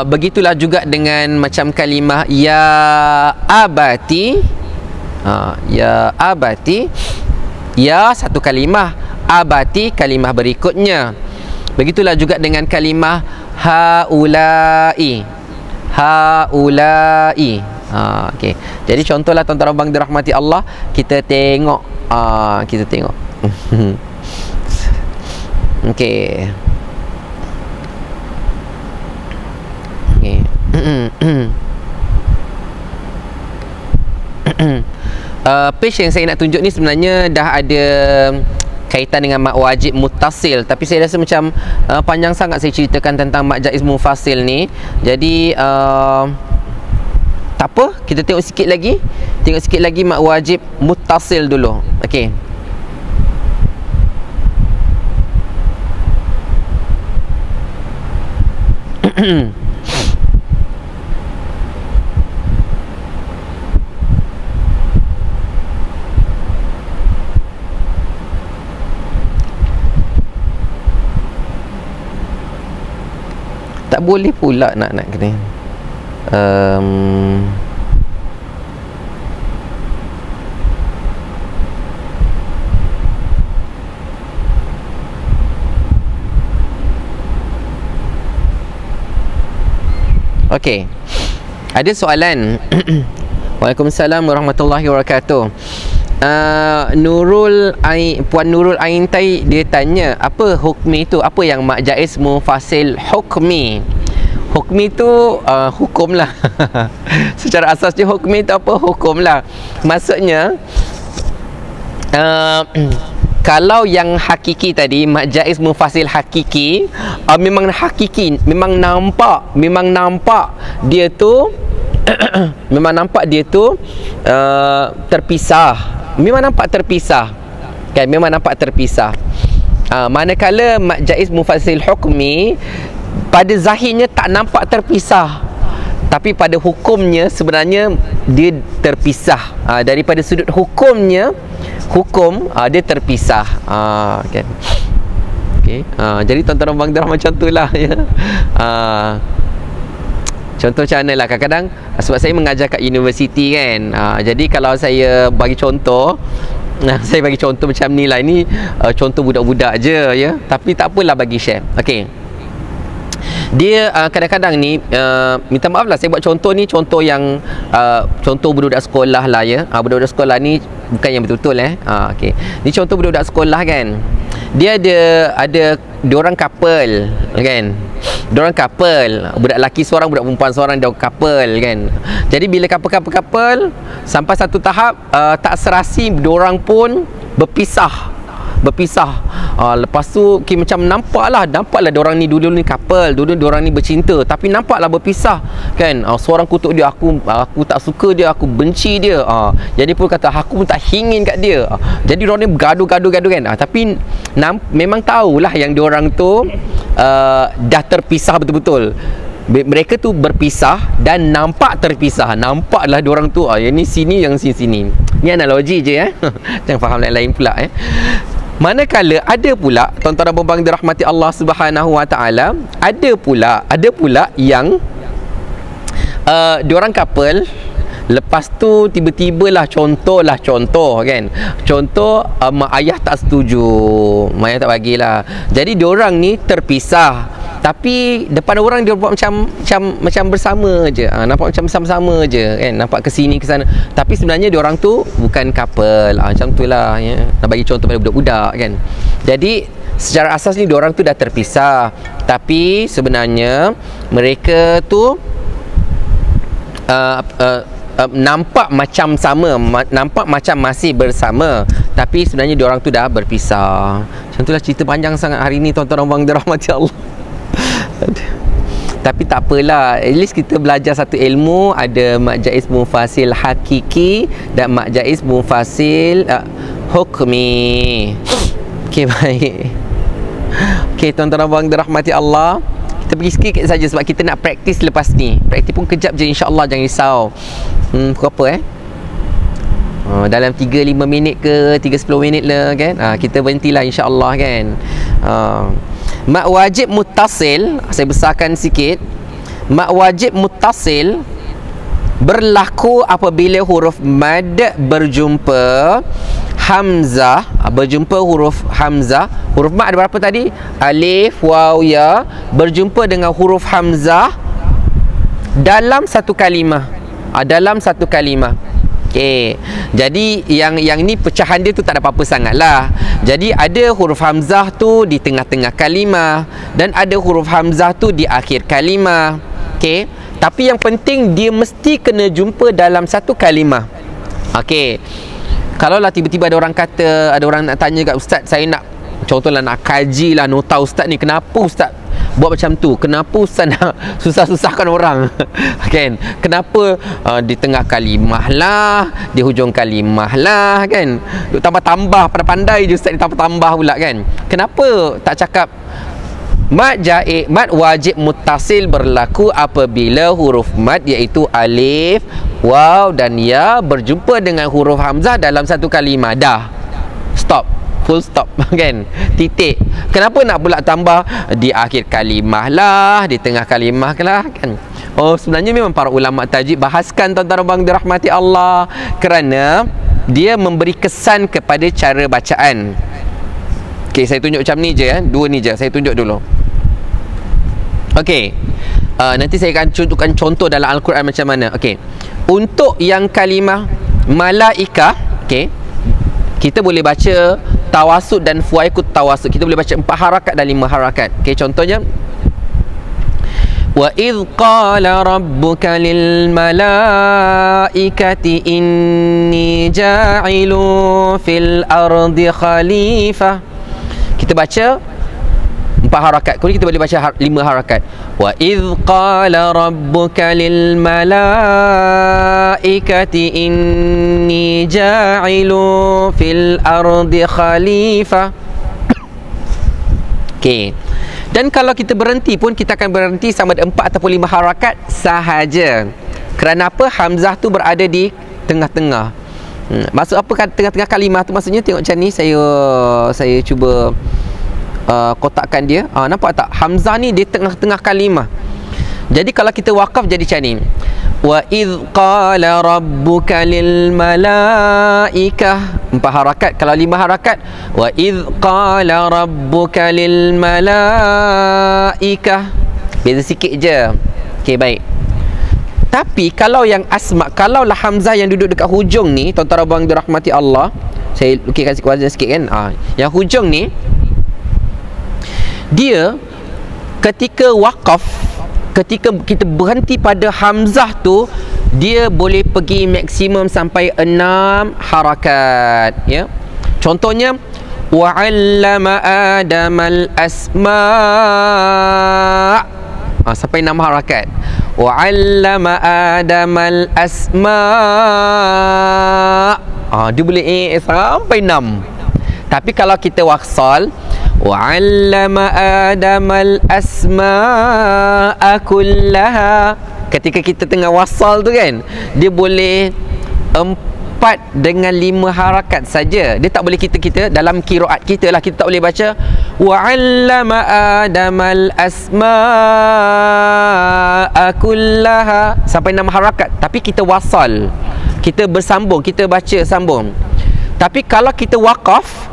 Begitulah juga dengan macam kalimah ya abati. Ya abati, Ya satu kalimah, abati kalimah berikutnya. Begitulah juga dengan kalimah haulai. Haulai. Okey. Jadi contohlah tuan-tuan abang dirahmati Allah, kita tengok kita tengok. Okey. Okey. Page yang saya nak tunjuk ni sebenarnya dah ada kaitan dengan mak wajib muttasil, tapi saya rasa macam panjang sangat saya ceritakan tentang mak jaiz mufasil ni. Jadi tak apa, kita tengok sikit lagi. Tengok sikit lagi mak wajib muttasil dulu. Okey. Tak boleh pula nak kena Okey. Ada soalan. Waalaikumsalam warahmatullahi wabarakatuh. Puan Nurul Ain Tai dia tanya, apa hukmi tu? Apa yang mak jaiz mufasil hukmi? Hukmi tu hukum lah. Secara asasnya hukmi tu apa? Hukum lah. Maksudnya kalau yang hakiki tadi, mak jaiz mufasil hakiki, memang hakiki, memang nampak dia tu memang nampak dia tu terpisah. Memang nampak terpisah. Kan, memang nampak terpisah. Manakala mak jaiz mufasil hukmi pada zahirnya tak nampak terpisah, tapi pada hukumnya sebenarnya dia terpisah. Daripada sudut hukumnya, dia terpisah. Kan. Okay. Jadi tuan-tuan abang darah macam tu lah ya. Contoh macam mana lah, kadang-kadang sebab saya mengajar kat universiti kan, jadi kalau saya bagi contoh, saya bagi contoh macam ni lah, ini contoh budak-budak je ya, tapi tak apalah bagi share. Okey. Dia kadang-kadang ni minta maaf lah saya buat contoh ni, contoh yang contoh budak-budak sekolah lah ya. Budak-budak sekolah ni bukan yang betul-betul okey. Ni contoh budak-budak sekolah kan. Dia ada diorang couple kan. Diorang couple, budak lelaki seorang, budak perempuan seorang, dia couple kan. Jadi bila couple sampai satu tahap tak serasi, diorang pun berpisah. Lepas tu macam nampaklah diorang ni dulu ni couple, dulu diorang ni bercinta, tapi nampaklah berpisah kan. Seorang kutuk dia, aku tak suka dia, aku benci dia. Jadi pun kata aku pun tak ingin kat dia. Jadi diorang ni gaduh kan. Tapi memang tahulah yang diorang tu dah terpisah betul-betul. Mereka tu berpisah dan nampak terpisah. Nampaklah diorang tu yang ni sini, yang sini. Ni analogi je ya. Jangan faham lain-lain pula Manakala ada pula tuan-tuan dan puan-puan dirahmati Allah Subhanahu Wa Taala, ada pula yang diorang couple, lepas tu tiba-tibalah contoh kan. Contoh mak ayah tak setuju, mak ayah tak bagilah. Jadi diorang ni terpisah, tapi depan orang dia buat macam bersama je. Nampak macam sama-sama je kan, nampak ke sini ke sana, tapi sebenarnya diorang tu bukan couple. Macam tu lah ya. Nak bagi contoh pada budak-budak kan. Jadi secara asas ni diorang tu dah terpisah, tapi sebenarnya mereka tu nampak macam sama, nampak macam masih bersama, tapi sebenarnya diorang tu dah berpisah. Macam itulah, cerita panjang sangat hari ni tuan-tuan abang dirahmati Allah. Tapi tak apalah, at least kita belajar satu ilmu. Ada mak jaiz mufasil hakiki dan mak jaiz mufasil hukmi. Okey, baik. Okey, tuan-tuan abang dirahmati Allah, kita pergi sikit saja sebab kita nak praktis lepas ni. Praktis pun kejap je insya-Allah, jangan risau. Berapa dalam 3-5 minit ke 3-10 minit lah kan. Kita berhentilah insya-Allah kan. Mak wajib muttasil, saya besarkan sikit. Mak wajib muttasil berlaku apabila huruf mad berjumpa hamzah, berjumpa huruf hamzah. Huruf mat ada berapa tadi? Alif, waw, ya. Berjumpa dengan huruf hamzah dalam satu kalimah. Dalam satu kalimah. Okey. Jadi yang ni pecahan dia tu tak ada apa-apa sangatlah. Jadi ada huruf hamzah tu di tengah-tengah kalimah dan ada huruf hamzah tu di akhir kalimah. Okey. Tapi yang penting dia mesti kena jumpa dalam satu kalimah. Okey. Kalaulah tiba-tiba ada orang kata, ada orang nak tanya kat ustaz, saya nak contohlah nak kaji lah nota ustaz ni, kenapa ustaz buat macam tu? Kenapa ustaz nak susah-susahkan orang? Kan? Kenapa di tengah kalimah lah, di hujung kalimah lah, kan? Tambah-tambah, pandai-pandai je ustaz ni tambah-tambah pula, kan? Kenapa tak cakap mad wajib muttasil berlaku apabila huruf mad iaitu alif, waw dan ya berjumpa dengan huruf hamzah dalam satu kalimah. Dah. Stop. Full stop. Kan? Titik. Kenapa nak pula tambah di akhir kalimah lah, di tengah kalimah lah, kan? Oh, sebenarnya memang para ulama tajwid bahaskan, tuan-tuan bang dirahmati Allah, kerana dia memberi kesan kepada cara bacaan. Okey, saya tunjuk macam ni je, dua ni je saya tunjuk dulu. Okey. Nanti saya akan tunjukkan contoh dalam Al-Quran macam mana. Okey. Untuk yang kalimah malaikah, okey, kita boleh baca tawasud dan fuaikut tawasud. Kita boleh baca 4 harakat dan 5 harakat. Okey, contohnya wa idh qala rabbuka lil malaikati inni ja'ilu fil ardi khalifah. Kita baca 4 harakat. Kemudian kita boleh baca 5 harakat. Wa idh qala rabbuka lil malaikati inni ja'ilu fil ardi khalifah. Okey. Dan kalau kita berhenti pun, kita akan berhenti sama ada 4 ataupun 5 harakat sahaja. Kerana apa? Hamzah tu berada di tengah-tengah. Maksud apa kan tengah-tengah kalimah tu? Maksudnya tengok macam ni, saya cuba kotakkan dia. Nampak tak? Hamzah ni di tengah-tengah kalimah. Jadi kalau kita wakaf jadi macam ni. Wa idh qala rabbuka lil malaikah. 4 harakat. Kalau 5 harakat, wa idh qala rabbuka lil malaikah. Beza sikit je. Okey, baik. Tapi kalau yang asma, kalaulah hamzah yang duduk dekat hujung ni, tuan-tuan abang dirahmati Allah, saya lukiskan wazan sikit kan. Yang hujung ni, dia ketika wakaf, ketika kita berhenti pada hamzah tu, dia boleh pergi maksimum sampai 6 harakat, ya. Contohnya wa 'allama adamal asma', sampai 6 harakat. Wa 'allama adamal asma', dia boleh sampai 6. Tapi kalau kita wasal, wa 'allama adamal asma'a kullaha, ketika kita tengah wasal tu kan, dia boleh 4 dengan 5 harakat saja. Dia tak boleh kita dalam qiraat kita lah, kita tak boleh baca wa 'allama adamal asma'a kullaha sampai 6 harakat. Tapi kita wasal, kita bersambung, kita baca sambung. Tapi kalau kita waqaf,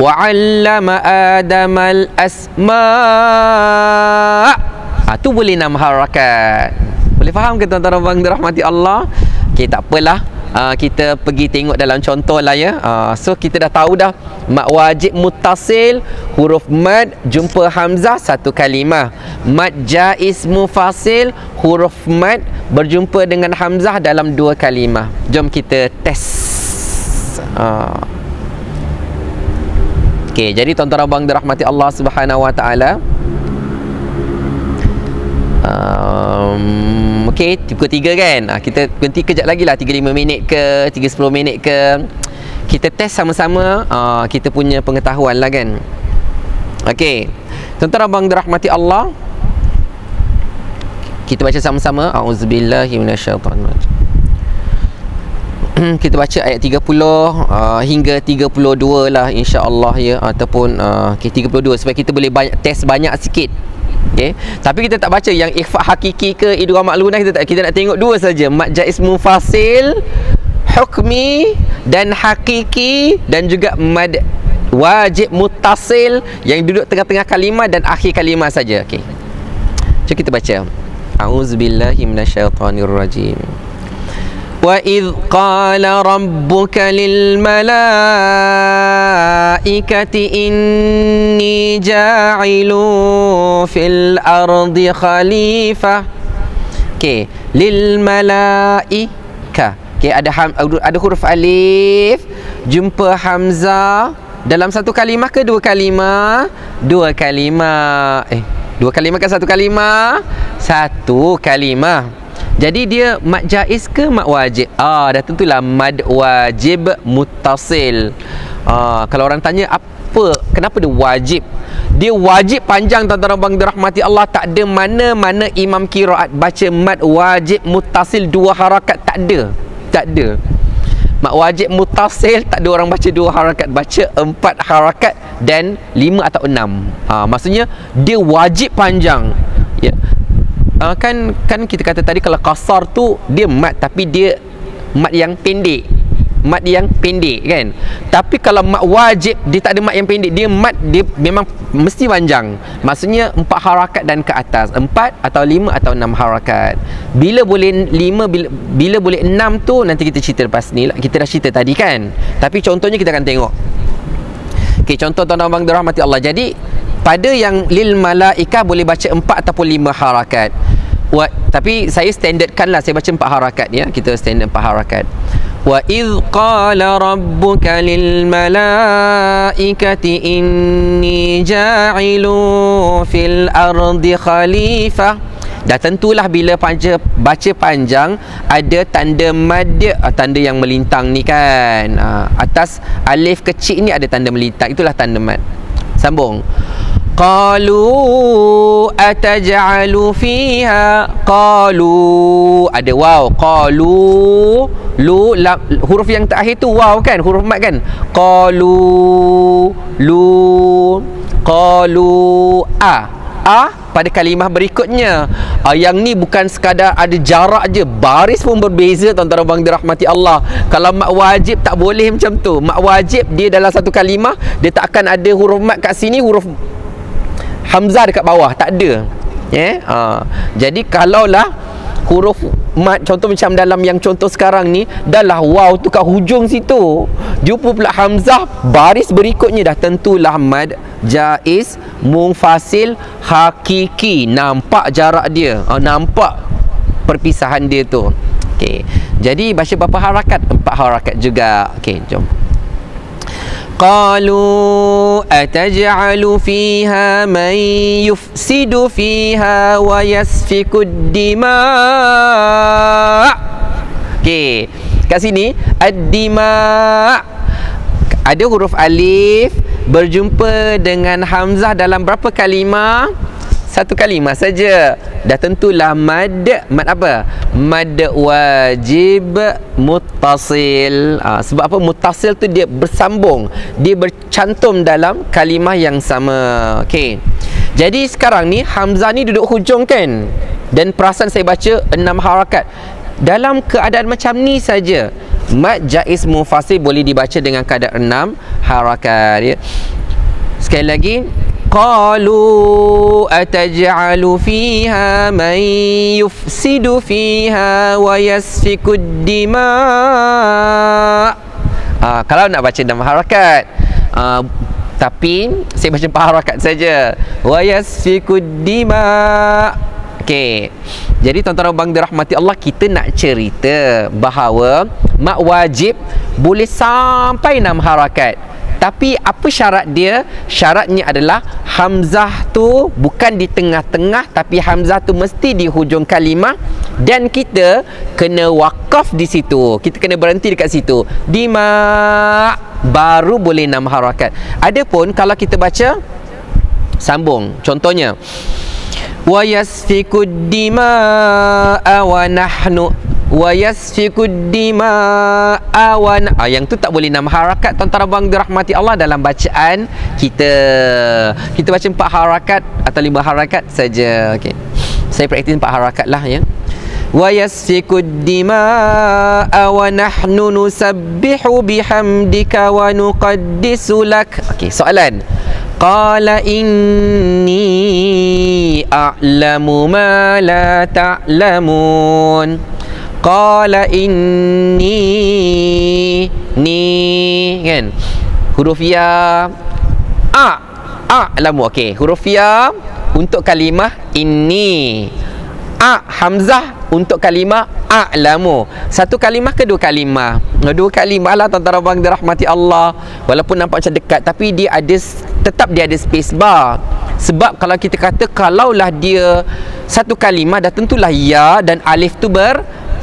wa 'allama adamal asma', tu boleh 6 harakat. Boleh faham ke tuan-tuan abang dirahmati Allah? Okey, tak apalah. Kita pergi tengok dalam contoh lah, ya. So kita dah tahu dah, mad wajib muttasil, huruf mad jumpa hamzah satu kalimah. Mad jaiz mufasil, huruf mad berjumpa dengan hamzah dalam 2 kalimah. Jom kita test. Okey, jadi tuan-tuan abang dirahmati Allah Subhanahu wa taala. Okey, pukul 3 kan. Kita berhenti kejap lagi lah, 3-5 minit ke 3-10 minit ke. Kita test sama-sama kita punya pengetahuan lah kan. Okey, tuan-tuan abang dirahmati Allah, kita baca sama-sama. A'udzubillahi minasyaitanirrajim. Kita baca ayat 30 hingga 32 lah, insya-Allah, ya. Ataupun 32 supaya kita boleh test banyak sikit. Okay. Tapi kita tak baca yang ikhfa hakiki ke idgham maklunah, kita nak tengok 2 saja, mad jaiz mufasil, hukmi dan hakiki, dan juga mad wajib muttasil yang duduk tengah-tengah kalimah dan akhir kalimah saja. Okey. Jom kita baca. A'udzubillahi minasyaitonirrajim. Wa idh qala rabbuka lil malaikati inni ja'ilu fil ardi khalifah. Okey, lil malaika. Okey, ada huruf alif jumpa hamzah dalam satu kalimah ke dua kalimah? Dua kalimah. Dua kalimah ke satu kalimah? Satu kalimah. Jadi dia mad jaiz ke mad wajib? Dah tentulah mad wajib muttasil. Kalau orang tanya kenapa dia wajib? Dia wajib panjang, tuan-tuan bang dirahmati Allah. Tak ada mana-mana imam qiraat baca mad wajib muttasil dua harakat, tak ada. Tak ada. Mad wajib muttasil tak ada orang baca dua harakat, baca 4 harakat dan 5 atau 6. Maksudnya dia wajib panjang. Ya. Kan kita kata tadi kalau qasar tu dia mad, tapi dia mad yang pendek. Mad yang pendek kan. Tapi kalau mad wajib dia tak ada mad yang pendek, dia mad dia memang mesti panjang. Maksudnya 4 harakat dan ke atas, 4 atau 5 atau 6 harakat. Bila boleh 5, bila boleh 6 tu nanti kita cerita lepas ni lah. Kita dah cerita tadi kan. Tapi contohnya kita akan tengok. Okey, contoh tuan-tuan bang dirahmati Allah. Jadi pada yang lil malaikah boleh baca 4 ataupun 5 harakat. Tapi saya standardkan lah, saya baca 4 harakat ya. Kita standard 4 harakat. Wa idh qala rabbuka lil malaikati inni ja'ilu fil ardi khalifah. Dah tentulah bila baca panjang ada tanda mad, tanda yang melintang ni kan. Atas alif kecil ni ada tanda melintang, itulah tanda mad. Sambung. Qalu ataj'alu fiha. Qalu ada waw. Qalu huruf yang terakhir tu waw kan, huruf mad kan. Qalu pada kalimah berikutnya. Yang ni bukan sekadar ada jarak je, baris pun berbeza tuan-tuan bang dirahmati Allah. Kalau mad wajib tak boleh macam tu. Mad wajib dia dalam satu kalimah dia tak akan ada huruf mad kat sini, huruf hamzah dekat bawah, tak ada. Jadi kalaulah huruf mad contoh macam dalam yang contoh sekarang ni, dah lah waw tu kat hujung situ, jumpa pula hamzah baris berikutnya, dah tentulah mad jaiz munfasil hakiki. Nampak jarak dia, nampak perpisahan dia tu. Okey, jadi baca berapa harakat? 4 harakat juga. Okey, jom. Qalu ataj'alu fiha man yufsidu fiha wa yasfiku dima'. Okey, kat sini ad-dima' ada huruf alif berjumpa dengan hamzah dalam berapa kalimah? Satu kalimah saja. Dah tentulah mad apa? Mad wajib muttasil. Sebab apa? Muttasil tu dia bersambung, dia bercantum dalam kalimah yang sama. Okey. Jadi sekarang ni hamzah ni duduk hujung kan, dan perasan saya baca 6 harakat. Dalam keadaan macam ni saja mad jaiz munfasil boleh dibaca dengan kadar 6 harakat ya. Sekali lagi, qalu ataj'alu fiha man yufsidu fiha wa yasfiku dima'. Kalau nak baca 6 harakat, tapi saya baca 4 harakat saja. Wa yasfiku dima'. Okey. Jadi tuan-tuan bang dirahmati Allah, kita nak cerita bahawa mad wajib boleh sampai 6 harakat. Tapi apa syarat dia? Syaratnya adalah hamzah tu bukan di tengah-tengah, tapi hamzah tu mesti di hujung kalimah, dan kita kena wakaf di situ. Kita kena berhenti dekat situ. Dima, baru boleh 6 harakat. Adapun kalau kita baca sambung, contohnya wa yasfiku dima'a wa nahnu wa yasfiku dima'a wa yang tu tak boleh 6 harakat tuan-tuan abang dirahmati Allah dalam bacaan kita. Kita baca 4 harakat atau 5 harakat saja. Okey, saya praktis 4 harakat lah ya. wa yasfikud dima'a wa nahnu nusabbihu bihamdika wa nuqaddisu lak. Okey, soalan. Qala inni a'lamu ma la ta'lamun. Qala inni, ni kan, huruf ya, a'lamu. Okey, huruf ya untuk kalimah inni, hamzah untuk kalimah a'lamu. Satu kalimah ke dua kalimah? Dua kalimah lah tuan-tuan abang dirahmati Allah. Walaupun nampak macam dekat, tapi dia ada, tetap dia ada space bar. Sebab kalau kita kata kalaulah dia satu kalimah, dah tentulah ya dan alif tu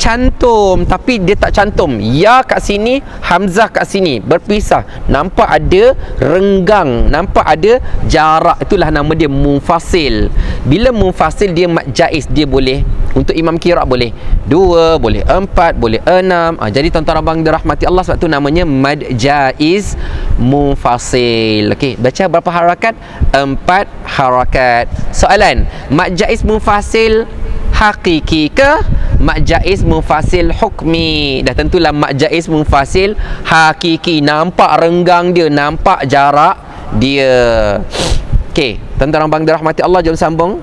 cantum, tapi dia tak cantum. Ya kat sini, hamzah kat sini, berpisah. Nampak ada renggang, nampak ada jarak. Itulah nama dia munfasil. Bila munfasil, dia mad jaiz. Dia boleh untuk imam qiraat boleh 2, boleh 4, boleh 6. Jadi tuan-tuan abang dirahmati Allah, sebab tu namanya mad jaiz munfasil. Okey, baca berapa harakat? 4 harakat. Soalan, mad jaiz munfasil hakiki ke mad jaiz munfasil hukmi? Dah tentulah mad jaiz munfasil hakiki. Nampak renggang dia, nampak jarak dia. Okey, tuan-tuan abang dirahmati Allah, jom sambung.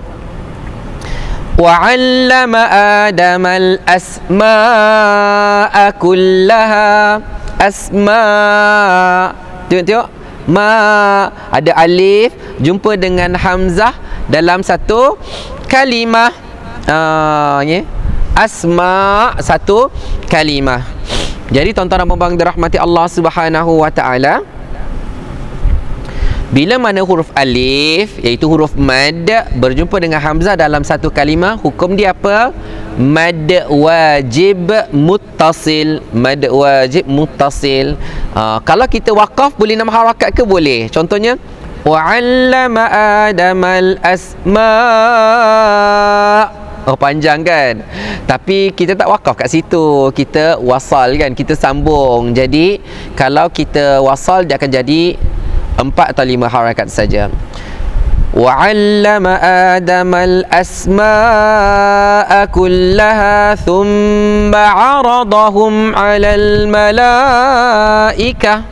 Wa 'allama Adama al-asma'a kullaha. Asma', tengok ma, ada alif jumpa dengan hamzah dalam satu kalimah. Asma' satu kalimah. Jadi tuan-tuan dan puan-puan dirahmati Allah Subhanahu wa taala, bila mana huruf alif iaitu huruf mad berjumpa dengan hamzah dalam satu kalimah, hukum dia apa? Mad wajib muttasil. Mad wajib muttasil. Kalau kita waqaf boleh 6 harakat ke? Boleh. Contohnya wa 'allama Adamal asma'. Oh, panjang kan? Tapi kita tak wakaf kat situ, kita wasal kan, kita sambung. Jadi kalau kita wasal, dia akan jadi 4 atau 5 harakat saja. Wa 'allama Adamal asma'a kullaha thumma 'aradahum 'alal malaikah.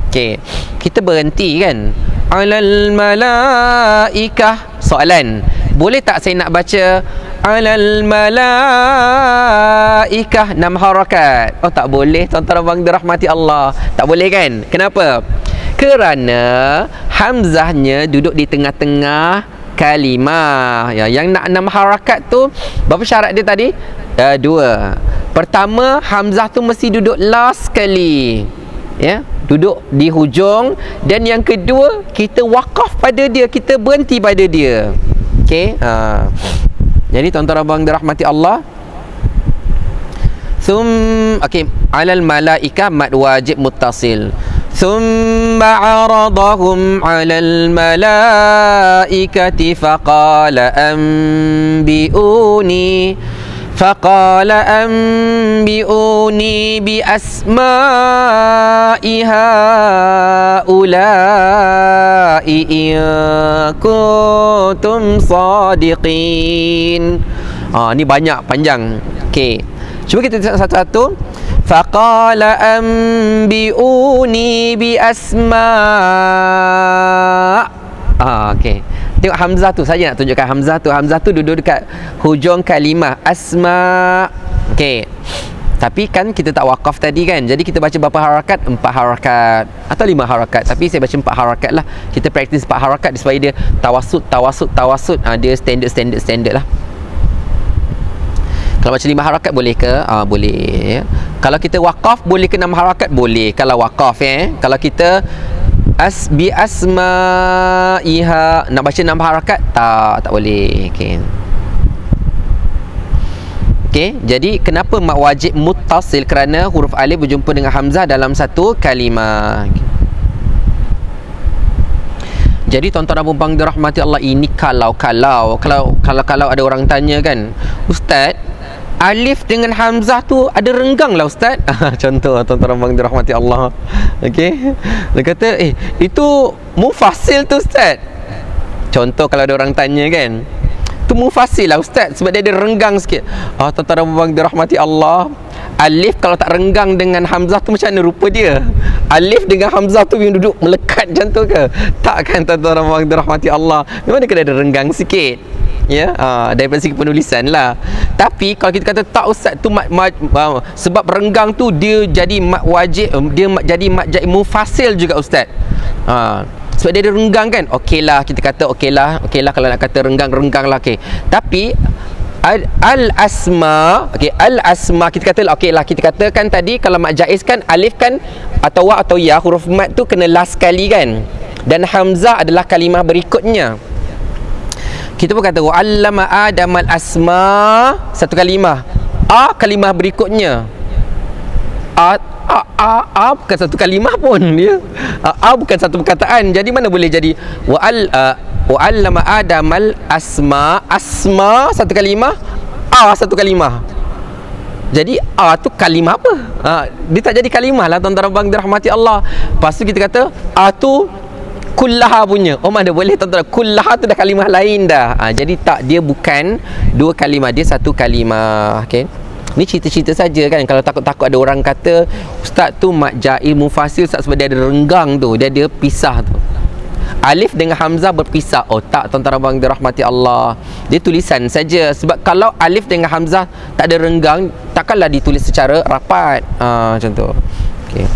Okey, kita berhenti kan? 'Alal malaikah. Soalan, boleh tak saya nak baca 'alal malaikah 6 harakat? Oh, tak boleh tuan-tuan abang dirahmati Allah. Tak boleh kan? Kenapa? Kerana hamzahnya duduk di tengah-tengah kalimah. Yang nak 6 harakat tu, berapa syarat dia tadi? 2. Pertama, hamzah tu mesti duduk last sekali, duduk di hujung. Dan yang kedua, kita wakaf pada dia, kita berhenti pada dia. Okey, jadi tuan-tuan abang dirahmati Allah, okey, 'alal malaikah mad wajib muttasil. Thumma 'aradahum 'alal malaikati faqala anbi'uni bi asma'i haula'i in kuntum sadiqin. Ni banyak, panjang. Okey, cuba kita tengok satu-satu. Faqala anbi'uni bi asma'. Okey, tengok hamzah tu, saya nak tunjukkan hamzah tu. Hamzah tu duduk dekat hujung kalimah asma'. Okey, tapi kan kita tak wakaf tadi kan, jadi kita baca berapa harakat? 4 harakat atau 5 harakat. Tapi saya baca 4 harakat lah. Kita praktis 4 harakat supaya dia tawasud. Dia standard lah. Kalau baca 5 harakat boleh ke? Boleh. Kalau kita wakaf boleh ke 6 harakat? Boleh kalau wakaf. Kalau kita bi asma'iha nak baca 6 harakat, tak boleh. Okey, jadi kenapa mak wajib muttasil? Kerana huruf alif berjumpa dengan hamzah dalam satu kalimah. Jadi tuan-tuan dan puan-puan dirahmati Allah, ini kalau ada orang tanya kan, Ustaz, alif dengan hamzah tu ada renggang lah Ustaz. Contoh tuan-tuan dan puan-puan dirahmati Allah. Okey, dia kata itu mufasil tu Ustaz. Contoh kalau ada orang tanya kan, tu mufasil lah ustaz, sebab dia ada renggang sikit. Tuan-tuan dan puan dirahmati Allah, alif kalau tak renggang dengan hamzah tu macam mana rupa dia? Alif dengan hamzah tu yang duduk melekat macam tu ke? Tak kan tuan-tuan dan puan dirahmati Allah, memang dia kena ada renggang sikit, ya, daripada segi penulisan lah. Tapi kalau kita kata tak ustaz, tu sebab renggang tu dia jadi mat wajib, dia jadi mat jaiz mufasil juga ustaz. Sebab dia ada renggang kan. Okeylah, kita kata okeylah kalau nak kata renggang lah, okey. Tapi al-asma, okey, al-asma kita kata okeylah, kita katakan tadi kalau mat jaiz kan alif kan atau wa atau ya, huruf mat tu kena last kali kan, dan hamzah adalah kalimah berikutnya. Kita pun kata wa'allama adamal asma, satu kalimah, kalimah berikutnya. Bukan satu kalimah pun dia. Bukan satu perkataan. Jadi mana boleh jadi wa'allama adamal asma, asma satu kalimah, satu kalimah. Jadi tu kalimah apa? Dia tak jadi kalimah lah tuan-tuan abang dirahmati Allah. Lepas tu kita kata tu kullaha punya. Mana boleh tuan-tuan, kullaha tu dah kalimah lain dah. Jadi tak, dia bukan dua kalimah, dia satu kalimah. Okey. Ni cerita-cerita saja kan. Kalau takut-takut ada orang kata ustaz tu mat jaiz mufasil ustaz sebab dia ada renggang tu, dia ada pisah tu. Alif dengan hamzah berpisah. Tak tuan-tuan abang dirahmati Allah, dia tulisan saja. Sebab kalau alif dengan hamzah tak ada renggang, takkanlah ditulis secara rapat. Macam tu. Okey.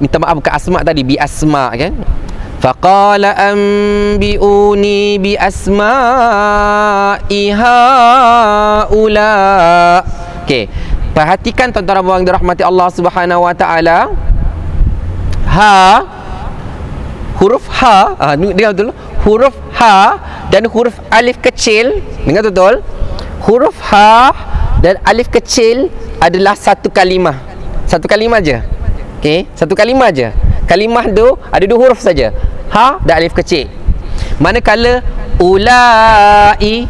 Minta maaf, bukan asma tadi, bi asma kan. Faqala anbi'uni bi asma'i haula. Okey, perhatikan tuan-tuan dan puan dirahmati Allah Subhanahu wa taala. Huruf dengar betul, huruf ha dan huruf alif kecil, dengar betul, huruf ha dan alif kecil adalah satu kalimah. Satu kalimah je. Okey, satu kalimah je. Kalimah tu ada dua huruf saja, ha dan alif kecil. Manakala ulai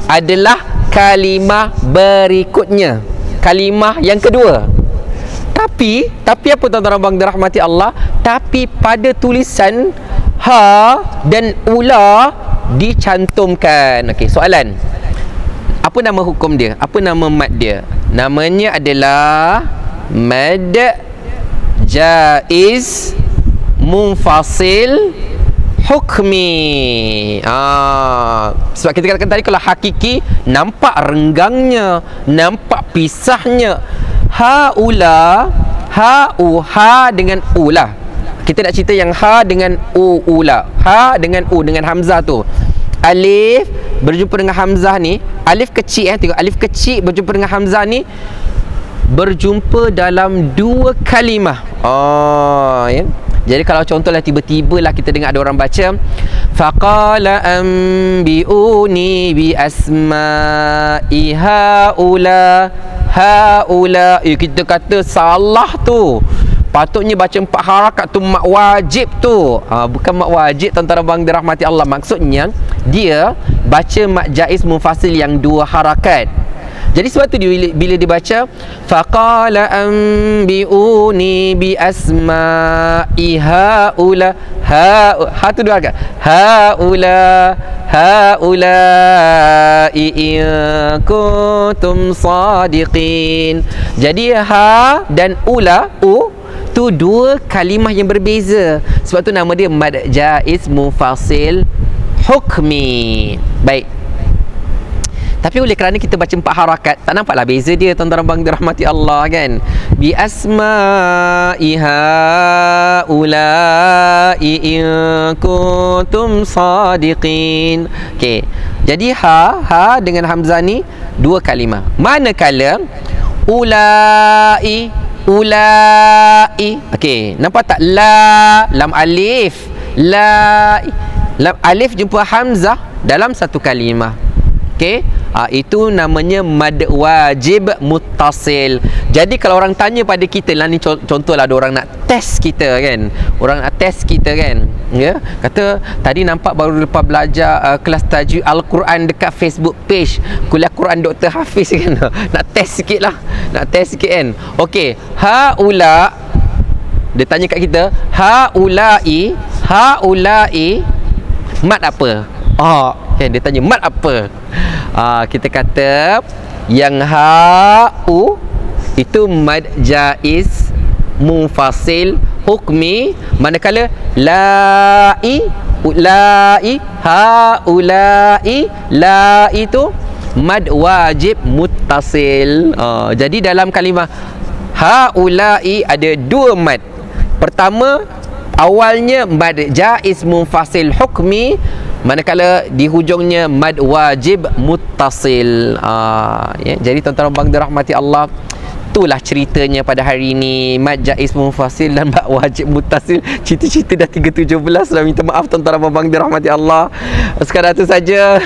adalah kalimah berikutnya, kalimah yang kedua. Tapi apa tuan-tuan abang dirahmati Allah? Tapi pada tulisan ha dan ula dicantumkan. Okey, soalan. Apa nama hukum dia? Apa nama mad dia? Namanya adalah mad jaiz munfasil hukmi. Sebab kita katakan tadi kalau hakiki nampak renggangnya, nampak pisahnya. Ha dengan u lah. Kita nak cerita yang ha dengan u lah. Ha dengan u dengan hamzah tu. Alif berjumpa dengan hamzah ni, alif kecil tengok, alif kecil berjumpa dengan hamzah ni berjumpa dalam dua kalimah. Ya. Jadi kalau contohlah tiba-tiba lah kita dengar ada orang baca faqala anbi'uni bi asma'i haula. Kita kata salah tu. Patutnya baca 4 harakat tu mak wajib tu. Bukan mak wajib tuan-tuan abang dirahmati Allah. Maksudnya dia baca mak jaiz munfasil yang 2 harakat. Jadi sebab tu bila dibaca faqala anbi'uni bi asma'i haula, ha tu 2 harakat, haula in kuntum sadiqin. Jadi ha dan ula, tu 2 kalimah yang berbeza. Sebab tu nama dia mad jaiz munfasil hukmi. Baik. Tapi oleh kerana kita baca 4 harakat, tak nampaklah beza dia tuan-tuan abang dirahmati Allah kan. Bi asma'i haula'i in kuntum sadiqin. Okey. Jadi ha dengan hamzah ni 2 kalimah. Manakala ulai. Okey, nampak tak lam alif. Lam alif jumpa hamzah dalam satu kalimah. Okey, itu namanya mad wajib muttasil. Jadi kalau orang tanya pada kita lah, ni contohlah ada orang nak test kita kan. Orang nak test kita kan. Ya, kata tadi nampak baru lepas belajar kelas tajwid Al-Quran dekat Facebook page Kuliah Quran Dr. Hafiz kan. Nak test sikit lah. Nak test sikit kan. Okey, haula, dia tanya kat kita, haulai Mat apa? Dia tanya mat apa? Kita kata yang ha'u itu mad jaiz munfasil hukmi, manakala la'i haula'i la itu mad wajib muttasil. Jadi dalam kalimah haula'i ada dua mad. Pertama, awalnya mad jaiz munfasil hukmi, manakala di hujungnya mad wajib muttasil. Jadi tuan-tuan dan puan dirahmati Allah, itulah ceritanya pada hari ini. Mad jaiz munfasil dan mad wajib muttasil. Cerita-cerita dah 3:17 dah. Minta maaf tuan-tuan dan puan dirahmati Allah. Sekadar itu saja.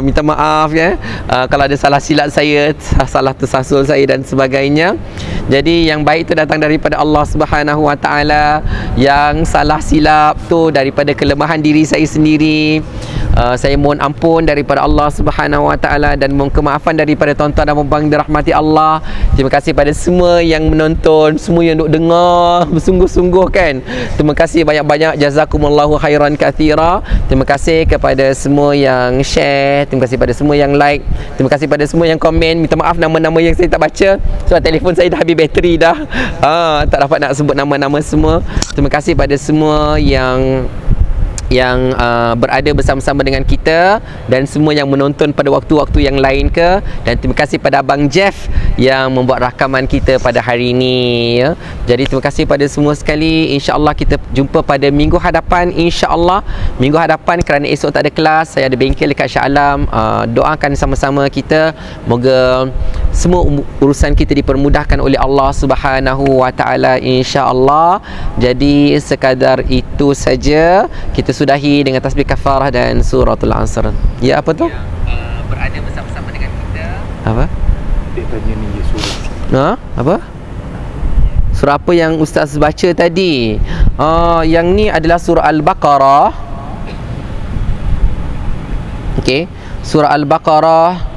Minta maaf ya. Kalau ada salah silap saya, salah tersasul saya dan sebagainya. Jadi yang baik itu datang daripada Allah Subhanahu Wa Taala. Yang salah silap tu daripada kelemahan diri saya sendiri. Saya mohon ampun daripada Allah Subhanahu Wa Taala dan mohon kemaafan daripada tuan-tuan dan puan dirahmati Allah. Terima kasih pada semua yang menonton, semua yang duk dengar bersungguh-sungguh kan. Terima kasih banyak-banyak, jazakumullahu khairan katsira. Terima kasih kepada semua yang share, terima kasih pada semua yang like, terima kasih pada semua yang komen. Minta maaf nama-nama yang saya tak baca sebab telefon saya dah habis bateri dah. Tak dapat nak sebut nama-nama semua. Terima kasih pada semua yang berada bersama-sama dengan kita dan semua yang menonton pada waktu-waktu yang lain ke. Dan terima kasih pada Abang Jeff yang membuat rakaman kita pada hari ini ya. Jadi terima kasih pada semua sekali. InsyaAllah kita jumpa pada minggu hadapan, InsyaAllah minggu hadapan, kerana esok tak ada kelas. Saya ada bengkel dekat Shah Alam. Doakan sama-sama kita, moga semua urusan kita dipermudahkan oleh Allah Subhanahu Wa Taala, InsyaAllah. Jadi sekadar itu saja. Kita sudahi dengan tasbih kafarah dan suratul Asr. Ya, apa tu? Berada bersama-sama dengan kita. Apa? Dia tanya ni surah. Apa? Surah apa yang Ustaz baca tadi? Yang ni adalah surah Al-Baqarah. Okey, surah Al-Baqarah.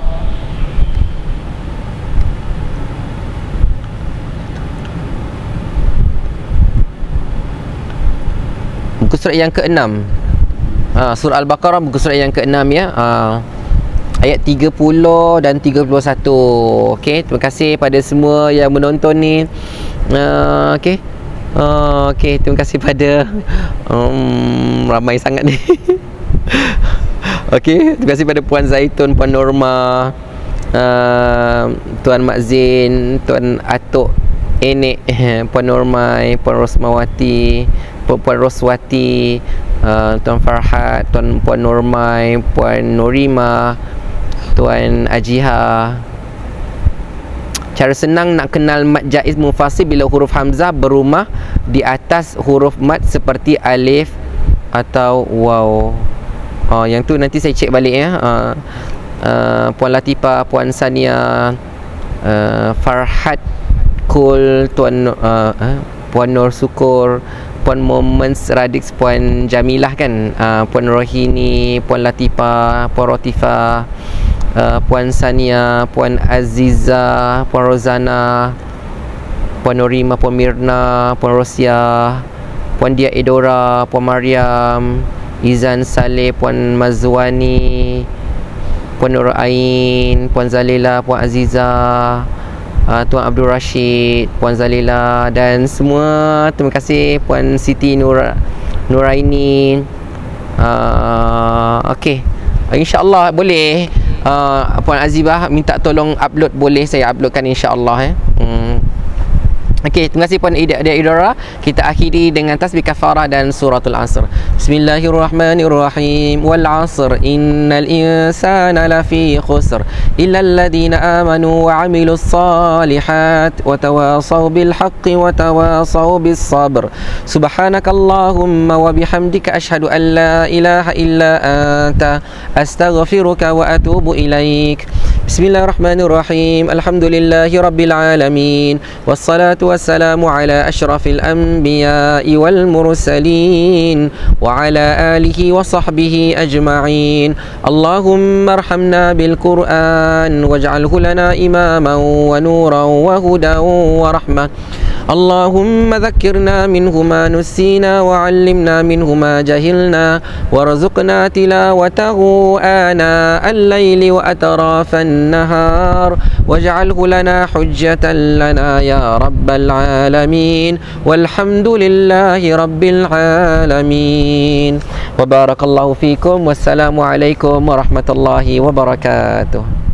Muka surat yang ke-6. Surah Al-Baqarah muka surat yang ke-6 ya. Ayat 30 dan 31. Okey, terima kasih pada semua yang menonton ni. Okey. Okey, terima kasih pada ramai sangat ni. Okey, terima kasih pada Puan Zaitun, Puan Norma, Tuan Makzin, Tuan Atok Enek, Puan Normai, Puan Rosmawati, Puan Roswati, Tuan Farhat, Puan Normai, Puan Norima, Tuan Ajiha. Cara senang nak kenal mad jaiz munfasil bila huruf hamzah berumah di atas huruf mad seperti alif atau waw. Yang tu nanti saya cek balik ya. Puan Latifah, Puan Sania, Farhat Kul, Puan Nur Syukur, Puan Moments Radix, Puan Jamilah kan, Puan Rohini, Puan Latifah, Puan Rotifah, Puan Sania, Puan Aziza, Puan Rozana, Puan Norima, Puan Mirna, Puan Rosia, Puan Dia Edora, Puan Mariam, Izan Saleh, Puan Mazwani, Puan Nur Ain, Puan Zalila, Puan Aziza, Tuan Abdul Rashid, Puan Zalila dan semua. Terima kasih Puan Siti Nuraini. Okey, InsyaAllah boleh Puan Azibah minta tolong upload, boleh saya uploadkan insyaAllah Okey, terima kasih Puan Idora. Kita akhiri dengan tasbih kafarah dan suratul Asr. Bismillahirrahmanirrahim. Wal 'asr innal insana lafi khusr illa alladhina amanu wa 'amilus salihat wa tawasaw bil haqqi wa tawasaw bis sabr. Subhanakallahumma wa bihamdika asyhadu an la ilaha illa anta astaghfiruka wa atubu ilaik. Bismillahirrahmanirrahim. Alhamdulillahi rabbil alamin. Wassalatu wassalamu ala asyrafil anbiya'i wal mursalin wa ala alihi wa sahbihi ajma'in. Allahumma arhamna bil Qur'an waj'alhu lana imaman wa nuran wa hudan wa rahmah اللهم ذكرنا منه ما نسينا وعلمنا منه ما جهلنا وارزقنا تلاوته آناء الليل وأطراف النهار واجعله لنا حجة لنا يا رب العالمين والحمد لله رب العالمين وبارك الله فيكم والسلام عليكم ورحمة الله وبركاته.